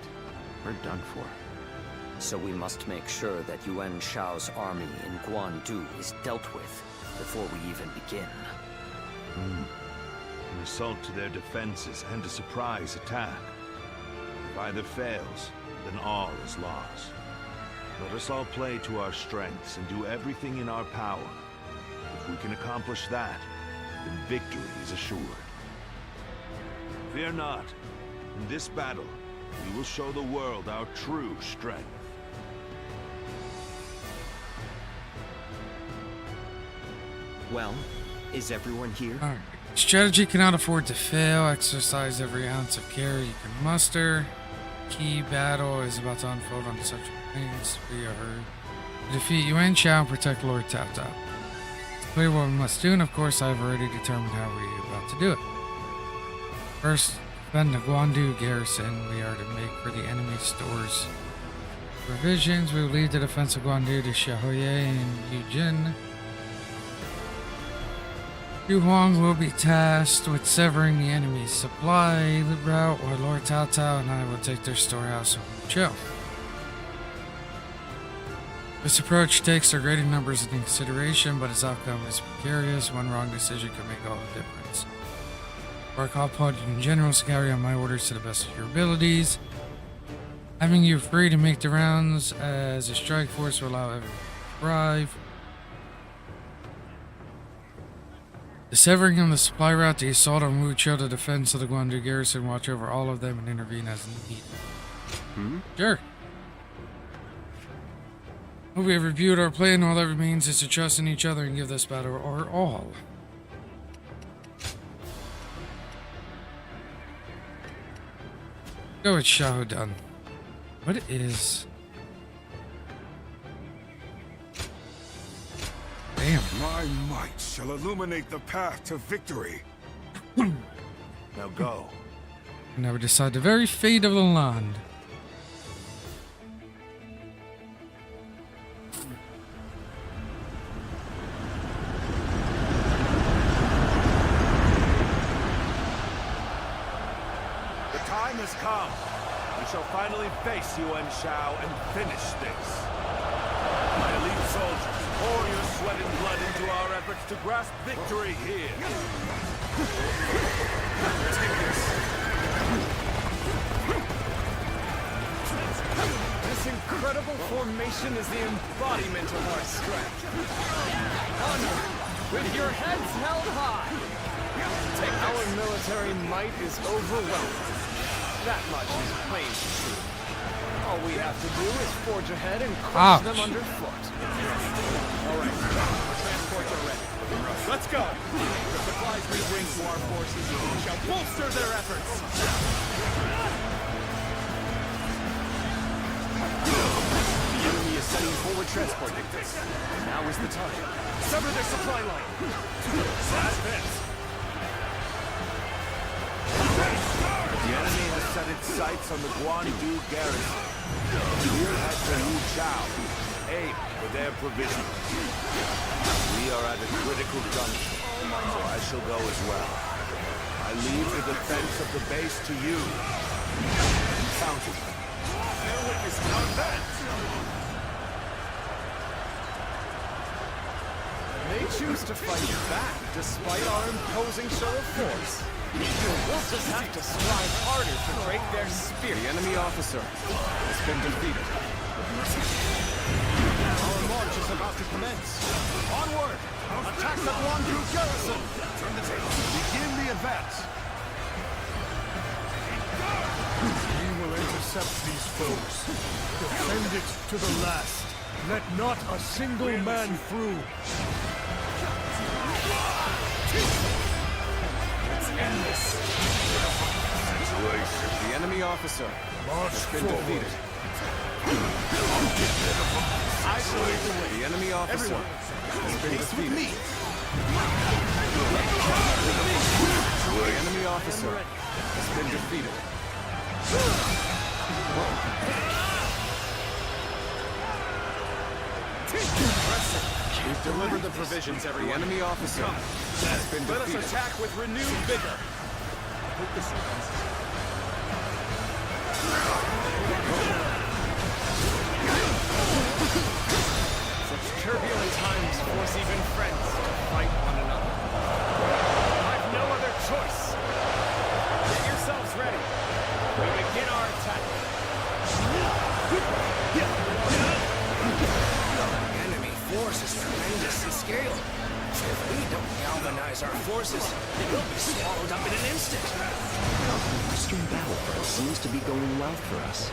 we're done for. So we must make sure that Yuan Shao's army in Guandu is dealt with before we even begin. An assault to their defenses and a surprise attack. If either fails, then all is lost. Let us all play to our strengths and do everything in our power. If we can accomplish that, then victory is assured. Fear not. In this battle, we will show the world our true strength. Well, is everyone here? Alright. Strategy cannot afford to fail. Exercise every ounce of care you can muster. Key battle is about to unfold on the central plains. We are to defeat Yuan Shao and protect Lord Cao Cao. It's clear what we must do, and of course I've already determined how we are about to do it. First, defend the Guandu garrison. We are to make for the enemy stores provisions. We will lead the defense of Guandu to Xiaoye and Yujin. Xu Huang will be tasked with severing the enemy's supply route, while Lord Cao Cao and I will take their storehouse in Wu Chao. This approach takes our greater numbers into consideration, but its outcome is precarious. One wrong decision could make all the difference. Work all platoon generals to carry out my orders to the best of your abilities. Having you free to make the rounds as a strike force will allow everyone to thrive. The severing of the supply route, the assault on Wu Chao, the defense of the Guandu garrison, watch over all of them and intervene as needed. Sure. We have reviewed our plan. All that remains is to trust in each other and give this battle our all. Go with Xiahou Dun. What is... Damn. My might shall illuminate the path to victory. Now go. Now we decide the very fate of the land. The tide time has come. We shall finally face Yuan Shao and finish this. My elite soldiers, pour your sweat and blood into our efforts to grasp victory here. Take this. This incredible formation is the embodiment of our strength. Onward, with your heads held high. Our military might is overwhelming. That much is plain to see. All we have to do is forge ahead and crush them underfoot. All right, our transports are ready. Let's go! The supplies we bring to our forces shall bolster their efforts! The enemy is sending forward transport dictates. Now is the time. Sever their supply line! Blast this! The enemy has set its sights on the Guandu garrison. Spearhead to Wu Chao. Aim for their provisions. We are at a critical junction, so I shall go as well. I leave the defense of the base to you. Count it. Bear witness to our events. They choose to fight back despite our imposing show of force. We'll just have to strive harder to break their spirit. The enemy officer has been defeated. Our march is about to commence. Onward! Attack the Guandu garrison! Turn the tables. Begin the advance. We will intercept these foes. Defend it to the last. Let not a single man through. Let's end this situation. The enemy officer has been defeated. I shall lead the way. The enemy officer has been defeated. The enemy officer has been defeated. We've delivered the provisions, everyone. The enemy officer has been defeated. Let us attack with renewed vigor. Such turbulent times force even friends to fight one another. I've no other choice. Get yourselves ready. We begin our attack. Enemy force is tremendous in scale. If we don't galvanize our forces, we'll be swallowed up in an instant. The Western battlefront seems to be going well for us.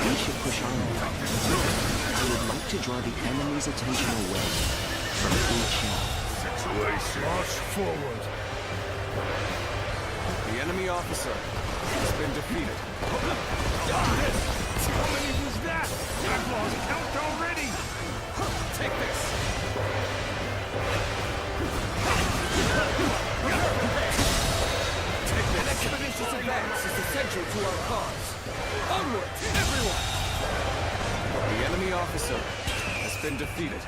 We should push on more. I would like to draw the enemy's attention away from Wu Chao. March forward. The enemy officer has been defeated. How many was that? I've lost count already! Take this! Take this! An expeditious advance is essential to our cause. Onward, everyone! The enemy officer has been defeated.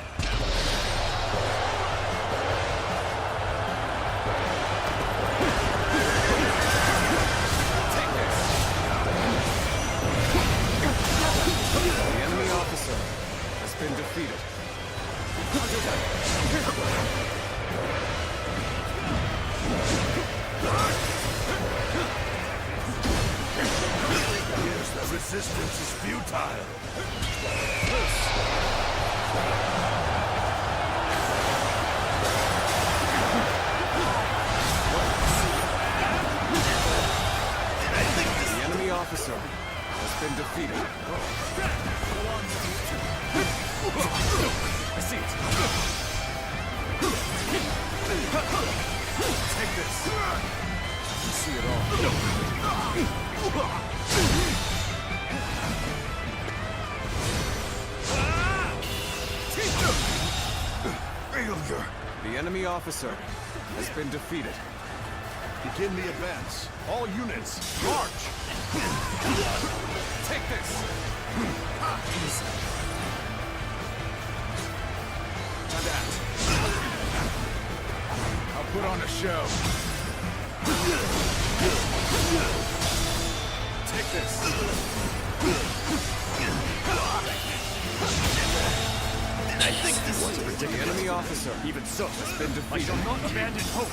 Take this! The enemy officer has been defeated. Yes, the resistance is futile. The enemy officer has been defeated. I see it. Take this. You see it all. Failure. The enemy officer has been defeated. Begin the advance. All units, march! Take this! Now that. I'll put on a show. Take this. I think this was ridiculous. The enemy officer, even so, has been defeated. I shall not abandon hope.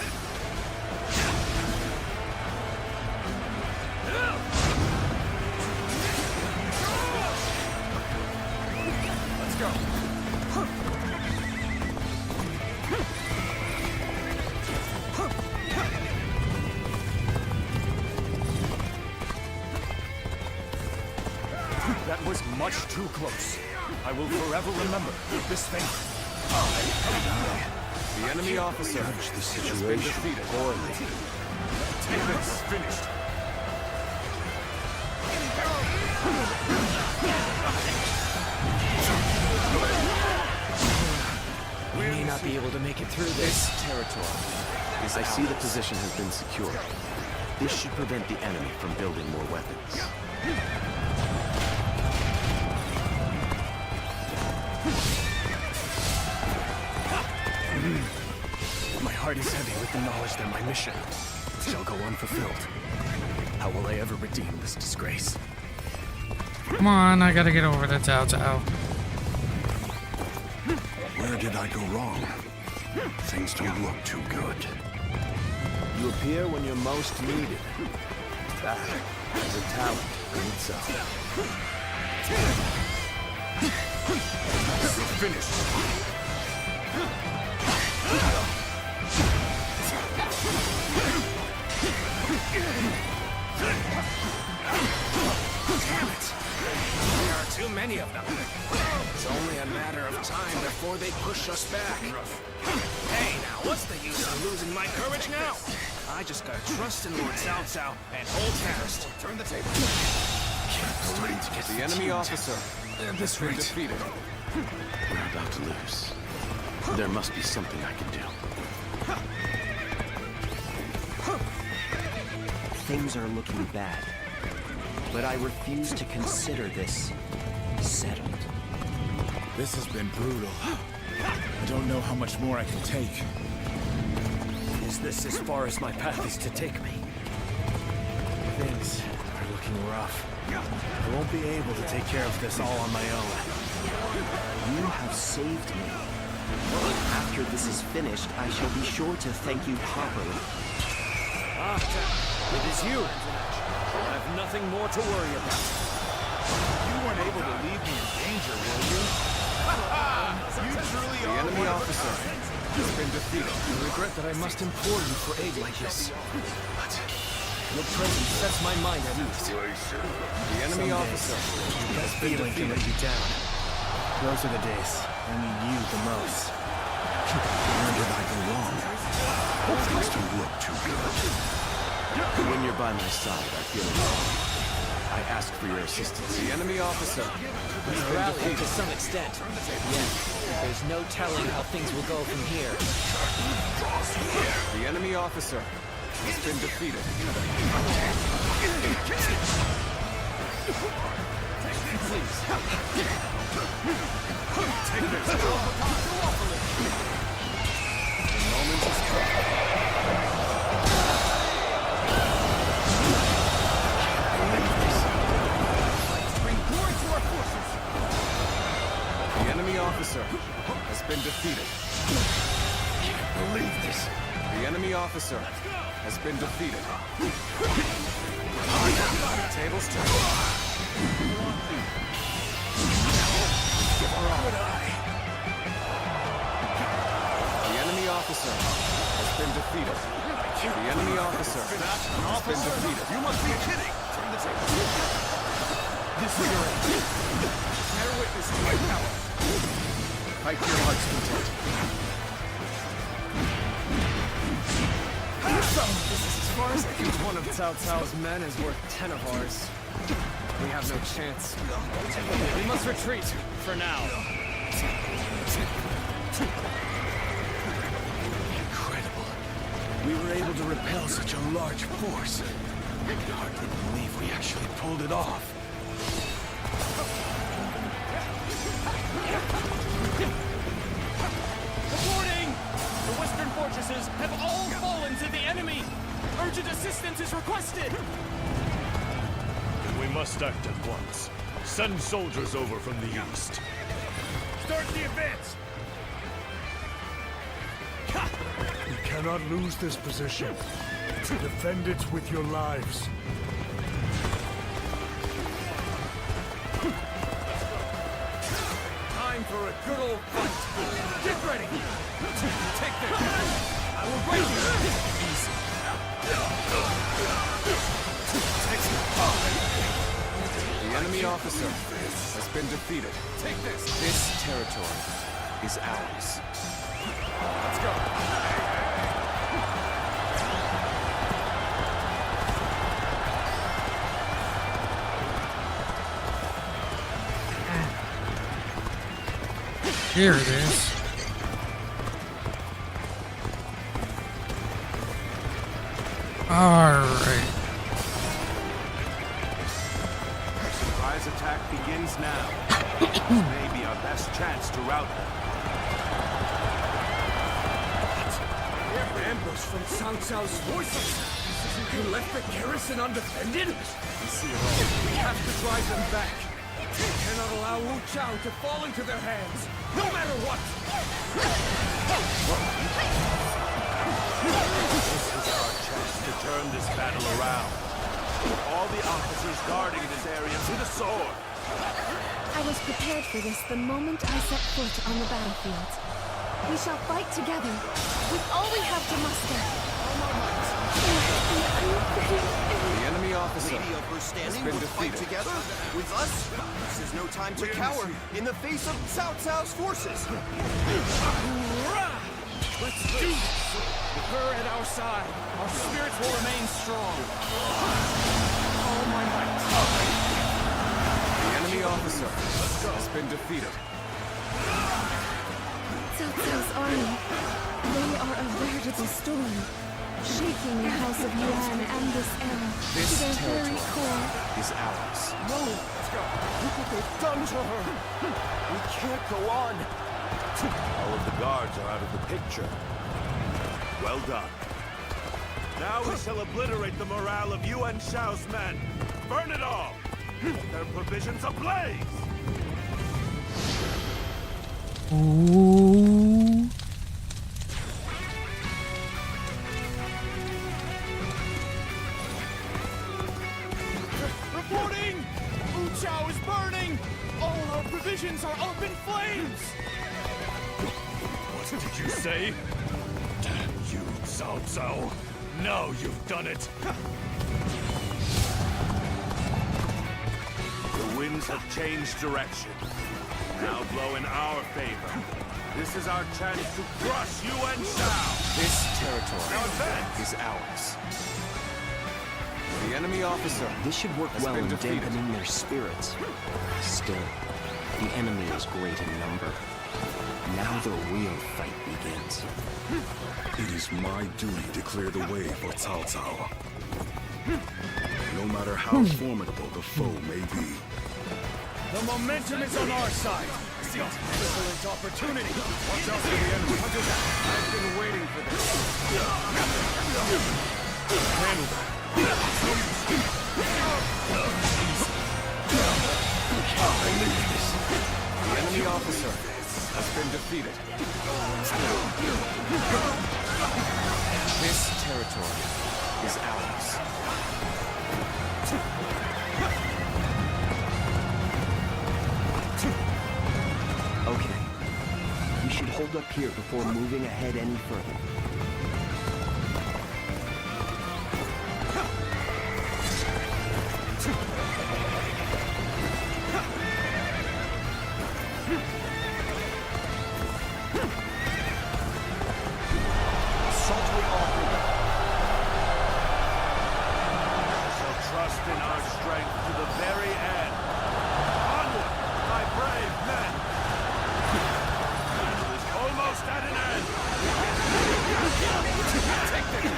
Let's go. That was much too close. I will forever remember this favor. The enemy officer Judge the situation poorly. Take this. Finished. We may not be able to make it through this territory. I see the position has been secured. This should prevent the enemy from building more weapons. My heart is heavy with the knowledge that my mission shall go unfulfilled. How will I ever redeem this disgrace? Come on, I gotta get over to Cao Cao. Where did I go wrong? Things don't look too good. You appear when you're most needed. That is a talent in itself. You're finished. Damn it! There are too many of them. It's only a matter of time before they push us back. Hey, now, what's the use of losing my courage now? I just gotta trust in Lord Cao Cao and hold fast. Turn the table. The enemy officer This been defeated. We're about to lose. There must be something I can do. Things are looking bad, but I refuse to consider this settled. This has been brutal. I don't know how much more I can take. Is this as far as my path is to take me? Things are looking rough. I won't be able to take care of this all on my own. You have saved me. After this is finished, I shall be sure to thank you properly. Ah, it is you. I have nothing more to worry about. You weren't able to leave me in danger, were you? You truly The are enemy one of officer has been defeated. I regret that I must implore you for aid like this. But your presence sets my mind at ease. The enemy officer has been Feeling can defeated. let you down. Those are the days I need you the most. Where did I go wrong? Things don't look too good. When you're by my side, I feel alone. I ask for your assistance. The enemy officer We rallied to some extent. Yet, there's no telling how things will go from here. The enemy officer has been defeated. Please. Take this. The moment has come. Bring glory to our forces. The enemy officer has been defeated. Can't believe this. The enemy officer has been defeated. Tables turn. The enemy officer has been defeated. The enemy officer has been defeated. You must be kidding! Turn the table. This is your end. Bear witness to my power. Fight to your heart's content. This is as far as I can. One of Cao Cao's men is worth 10 of ours. We have no chance. We must retreat, for now. Incredible. We were able to repel such a large force. I can hardly believe we actually pulled it off. Reporting! The western fortresses have all fallen to the enemy! Our Urgent assistance is requested! Then we must act at once. Send soldiers over from the east. Start the advance! We cannot lose this position. Defend it with your lives. Time for a good old fight. Get ready! Take this! I will break you! Easy. The enemy officer has been defeated. Take this! This territory is ours. Let's go! Here it is. Alright. Surprise attack begins now. This may be our best chance to rout them. Ambush from Cao Cao's forces! You left the garrison undefended? We see it all. We have to drive them back. We cannot allow Wu Chao to fall into their hands, no matter what! This is our chance to turn this battle around. All the officers guarding this area to the sword. I was prepared for this the moment I set foot on the battlefield. We shall fight together, with all we have to muster. The enemy officer has been defeated. Together with us? This is no time to cower in the face of Cao Cao's forces. Let's do this! With her at our side, our spirits will remain strong. All my might. The enemy officer has been defeated. Cao Cao's army, they are a veritable storm, shaking the House of Yuan and this era This to their very territory core. is ours. No! Let's go! Look what they've done to her! We can't go on! All of the guards are out of the picture. Well done. Now we shall obliterate the morale of Yuan Shao's men. Burn it all! Set their provisions ablaze! Ooh. Reporting! Wu Chao is burning! All our provisions are up in flames! What did you say? Damn you, Cao Cao. Now you've done it. The winds have changed direction. Now blow in our favor. This is our chance to crush Yuan Shao. This territory is ours. The enemy officer This should work has well been in defeated. dampening their spirits. Still, the enemy is great in number. Now the real fight begins. It is my duty to clear the way for Cao Cao. No matter how formidable the foe may be. The momentum is on our side! Excellent opportunity! Watch out for the enemy! I've been waiting for this. Handle that. The enemy officer has been defeated. This territory is ours. Okay. We should hold up here before moving ahead any further. Trust in our strength to the very end. Onward, my brave men! Battle is almost at an end! Take this!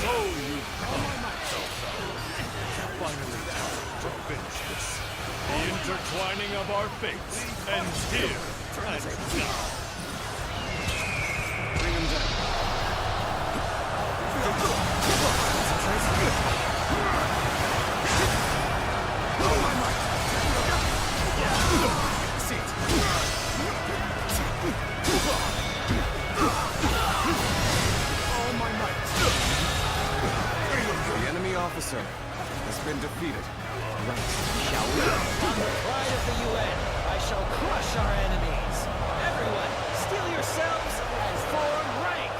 So you've come, Cao Cao. Finally time to finish this. The intertwining of our fates ends here and now. Bring him down. officer has been defeated. Shall we? On the pride of the UN, I shall crush our enemies. Everyone, steel yourselves and form rank.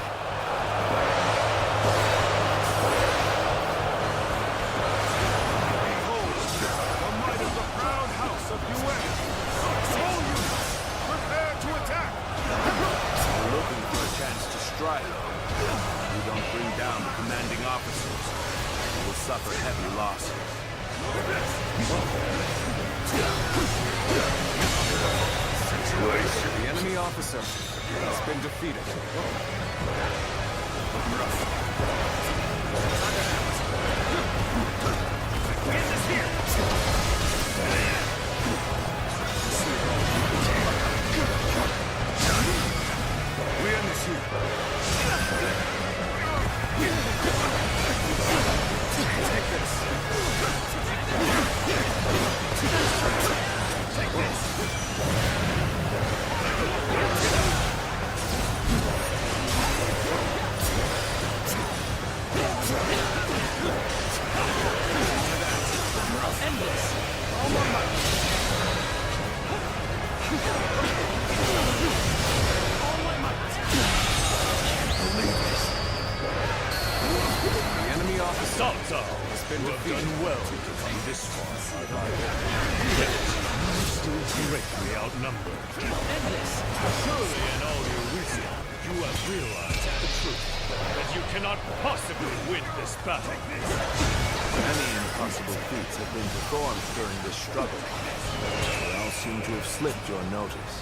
Behold, the might of the proud house of UN. All units, prepare to attack. You're looking for a chance to strike. If you don't bring down the commanding officers, you will suffer heavy loss. The enemy officer has been defeated. Salzar has been done well to come this far. Yet, you still greatly outnumbered. Surely in all your wisdom, you have realized the truth, that you cannot possibly win this battle. Many impossible feats have been performed during this struggle. They all seem to have slipped your notice.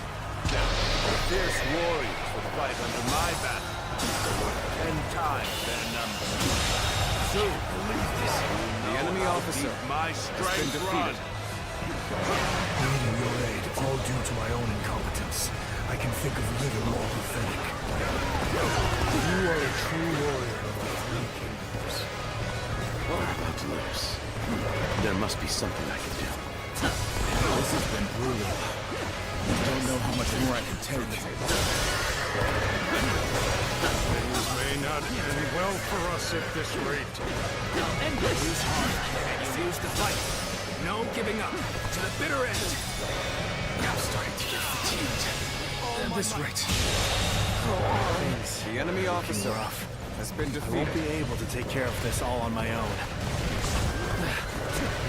The fierce warriors would fight under my banner. They were 10 times their number. So believe this. The enemy officer my has strength been defeated. Needing your aid, all due to my own incompetence. I can think of little more pathetic. You are a true warrior of the Three Kingdoms. About to lose. There must be something I can do. This has been brutal. I don't know how much more I can take. Things may not end well for us at this rate. And you use hard, and you lose the fight. No giving up. To the bitter end. I'm starting to get fatigued. At this rate. The enemy officer has been I defeated. won't be able to take care of this all on my own.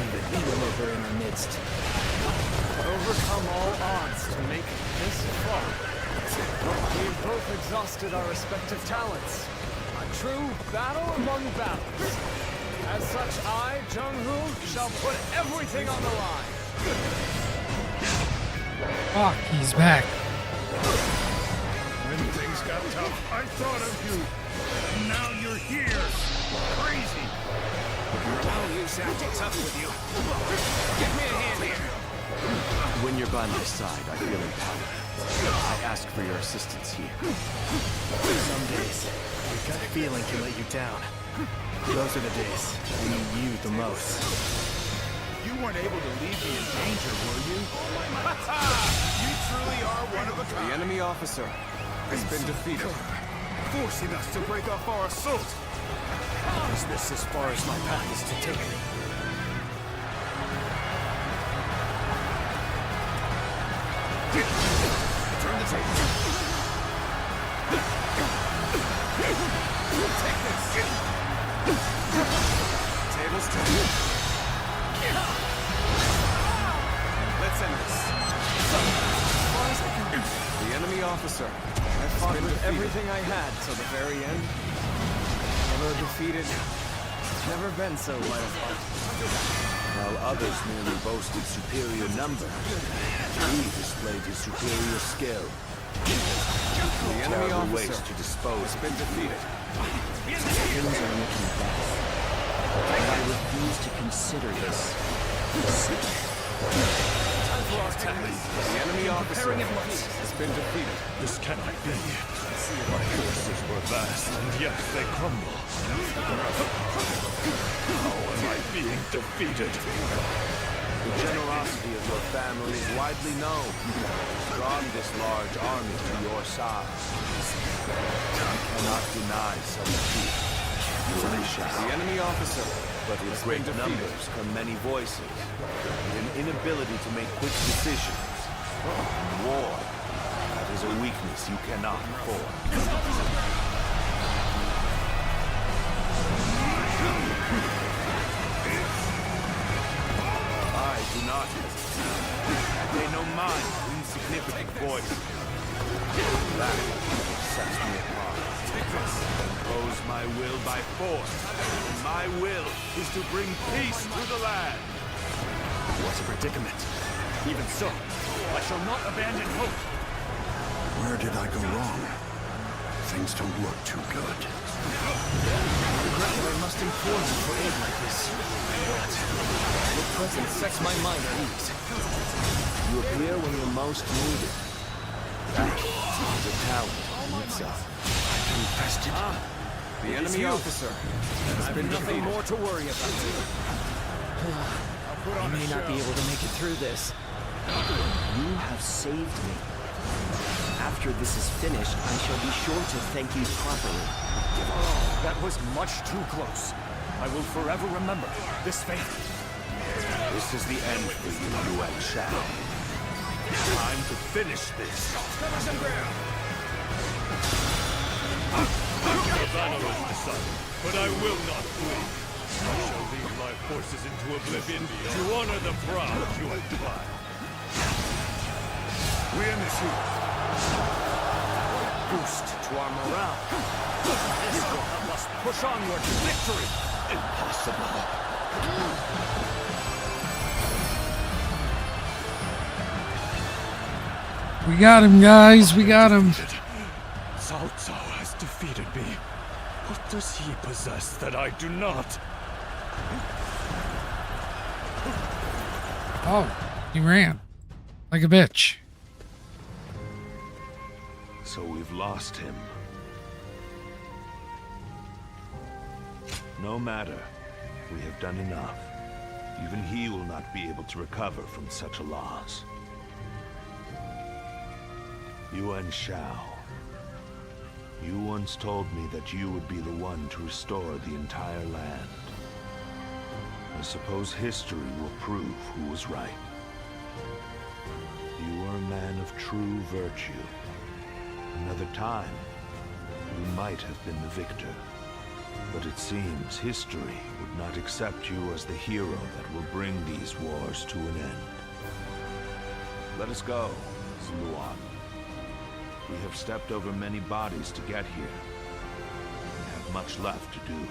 Need an interloper in our midst. Overcome all odds to make this far. We've both exhausted our respective talents. A true battle among battles. As such, I, Jung-Hoo, shall put everything on the line. Fuck, he's back. When things got tough, I thought of you. And now you're here. Crazy. I'll use that to tough with you. Give me a hand here. When you're by my side, I feel empowered. I ask for your assistance here. Some days, your gut feeling can let you down. Those are the days we need you the most. You weren't able to leave me in danger, were you? You truly are one of a kind. The enemy officer has been defeated. Forcing us to break off our assault. Is this as far as my path is to take me? Turn the tables. Take this. Tables turned. Let's end this. The enemy officer I fought with everything I had till the very end. Never defeated. Never been so light of heart. While others merely boasted superior numbers, he displayed his superior skill. The enemy Terrible ways officer to dispose has been defeated. Things are looking bad. And I refuse to consider this. Time for our tactics. The enemy officer has been defeated. This cannot be. My forces were vast, and yet they crumble. How am I being defeated? The generosity of your family is widely known. Drawn this large army to your side. You cannot deny such feat. You Shao. The enemy officer. But with great numbers come many voices, and an inability to make quick decisions. In war, that is a weakness you cannot afford. I do not hesitate. I pay no mind to insignificant voices. That sets me apart. Impose my will by force. And my will is to bring peace to the land. What a predicament. Even so, I shall not abandon hope. Where did I go wrong? Things don't look too good. I regret that I must implore you for aid like this. But your presence sets my mind at ease. You appear when you're most needed. That is a talent in itself. Infested. The enemy officer. There's been nothing more to worry about. I may not be able to make it through this. You have saved me. After this is finished, I shall be sure to thank you properly. That was much too close. I will forever remember this favor. This is the end for you, Yuan Shao. Time to finish this. The battle is decided, but I will not flee. I shall lead my forces into oblivion to honor the proud Yuan clan. We initiate. Boost to our morale. This will help us push onward to victory. Impossible. We got him, guys. We got him. Cao Cao has defeated me. What does he possess that I do not? Oh, he ran. Like a bitch. So we've lost him. No matter. We have done enough. Even he will not be able to recover from such a loss. Yuan Shao. You once told me that you would be the one to restore the entire land. I suppose history will prove who was right. You are a man of true virtue. Another time, you might have been the victor. But it seems history would not accept you as the hero that will bring these wars to an end. Let us go, Zuluan. We have stepped over many bodies to get here. We have much left to do.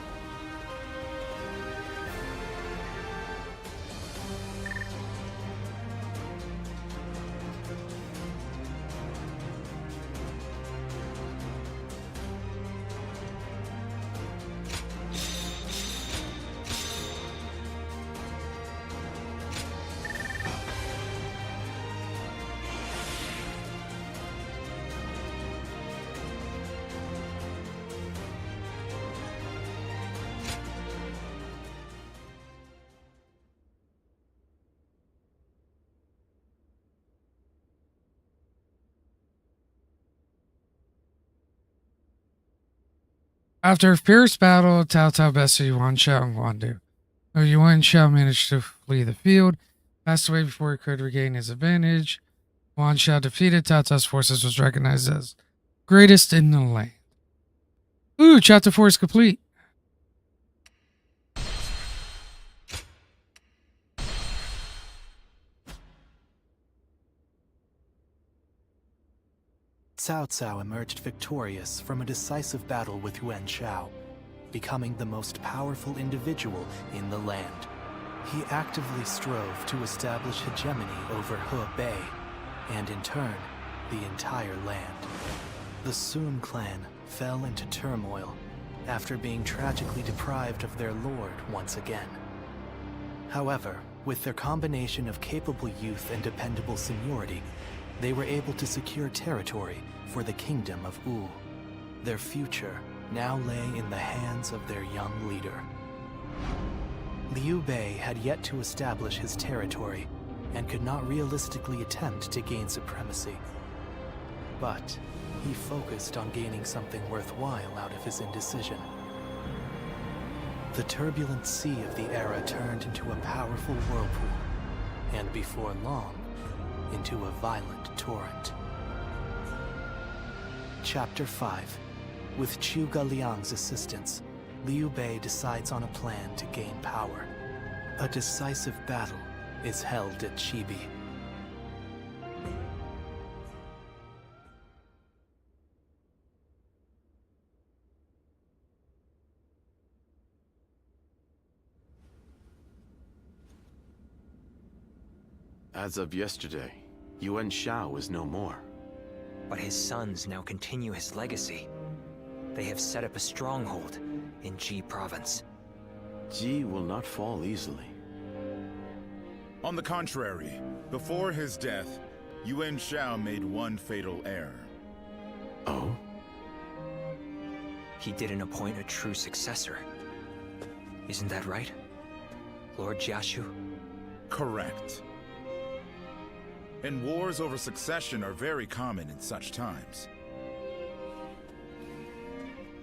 After a fierce battle, Cao Cao bested Yuan Shao and Guandu. Though Yuan Shao managed to flee the field, passed away before he could regain his advantage. Yuan Shao defeated Cao Cao's forces, was recognized as greatest in the land. Ooh, chapter 4 is complete. Cao Cao emerged victorious from a decisive battle with Yuan Shao, becoming the most powerful individual in the land. He actively strove to establish hegemony over Hebei, and in turn, the entire land. The Sun clan fell into turmoil after being tragically deprived of their lord once again. However, with their combination of capable youth and dependable seniority, they were able to secure territory for the Kingdom of Wu. Their future now lay in the hands of their young leader. Liu Bei had yet to establish his territory and could not realistically attempt to gain supremacy. But he focused on gaining something worthwhile out of his indecision. The turbulent sea of the era turned into a powerful whirlpool, and before long, into a violent torrent. Chapter 5. With Zhuge Liang's assistance, Liu Bei decides on a plan to gain power. A decisive battle is held at Chibi. As of yesterday, Yuan Shao is no more. But his sons now continue his legacy. They have set up a stronghold in Ji Province. Ji will not fall easily. On the contrary, before his death, Yuan Shao made one fatal error. Oh? He didn't appoint a true successor. Isn't that right, Lord Jiashu? Correct. And wars over succession are very common in such times.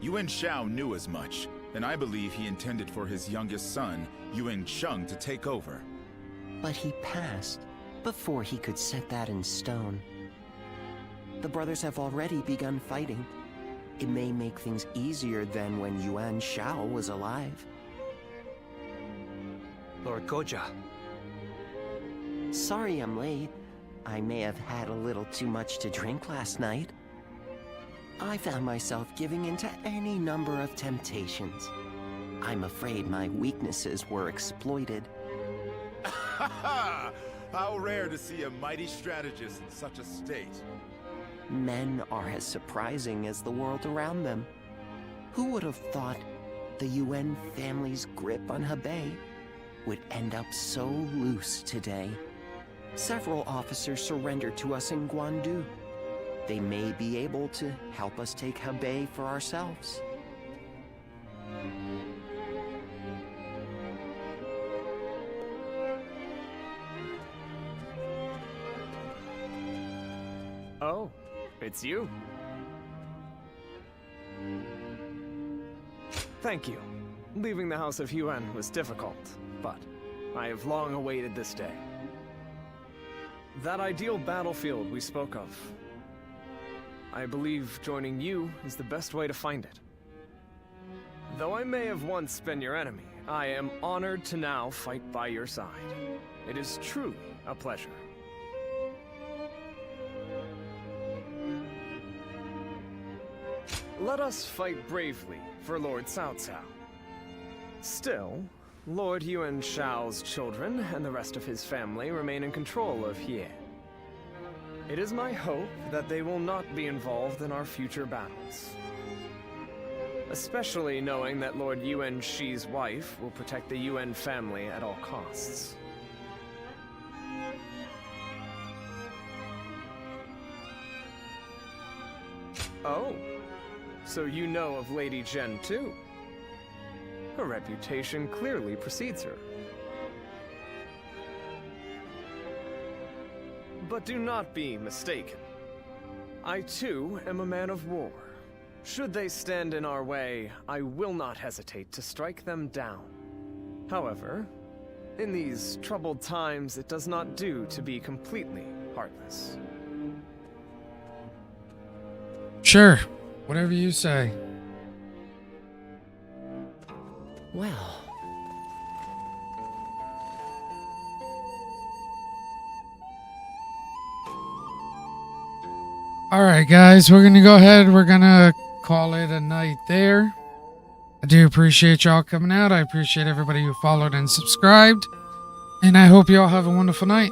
Yuan Shao knew as much, and I believe he intended for his youngest son, Yuan Sheng, to take over. But he passed before he could set that in stone. The brothers have already begun fighting. It may make things easier than when Yuan Shao was alive. Lord Goja. Sorry I'm late. I may have had a little too much to drink last night. I found myself giving in to any number of temptations. I'm afraid my weaknesses were exploited. How rare to see a mighty strategist in such a state. Men are as surprising as the world around them. Who would have thought the Yuan family's grip on Hebei would end up so loose today? Several officers surrendered to us in Guandu. They may be able to help us take Hebei for ourselves. Oh, it's you. Thank you. Leaving the House of Yuan was difficult, but I have long awaited this day. That ideal battlefield we spoke of. I believe joining you is the best way to find it. Though I may have once been your enemy, I am honored to now fight by your side. It is truly a pleasure. Let us fight bravely for Lord Cao Cao. Still, Lord Yuan Shao's children and the rest of his family remain in control of Hie. It is my hope that they will not be involved in our future battles. Especially knowing that Lord Yuan Shi's wife will protect the Yuan family at all costs. Oh, so you know of Lady Zhen too? Her reputation clearly precedes her. But do not be mistaken. I too am a man of war. Should they stand in our way, I will not hesitate to strike them down. However, in these troubled times, it does not do to be completely heartless. Sure, whatever you say. Well... Alright guys, we're gonna go ahead, we're gonna call it a night there. I do appreciate y'all coming out, I appreciate everybody who followed and subscribed, and I hope y'all have a wonderful night.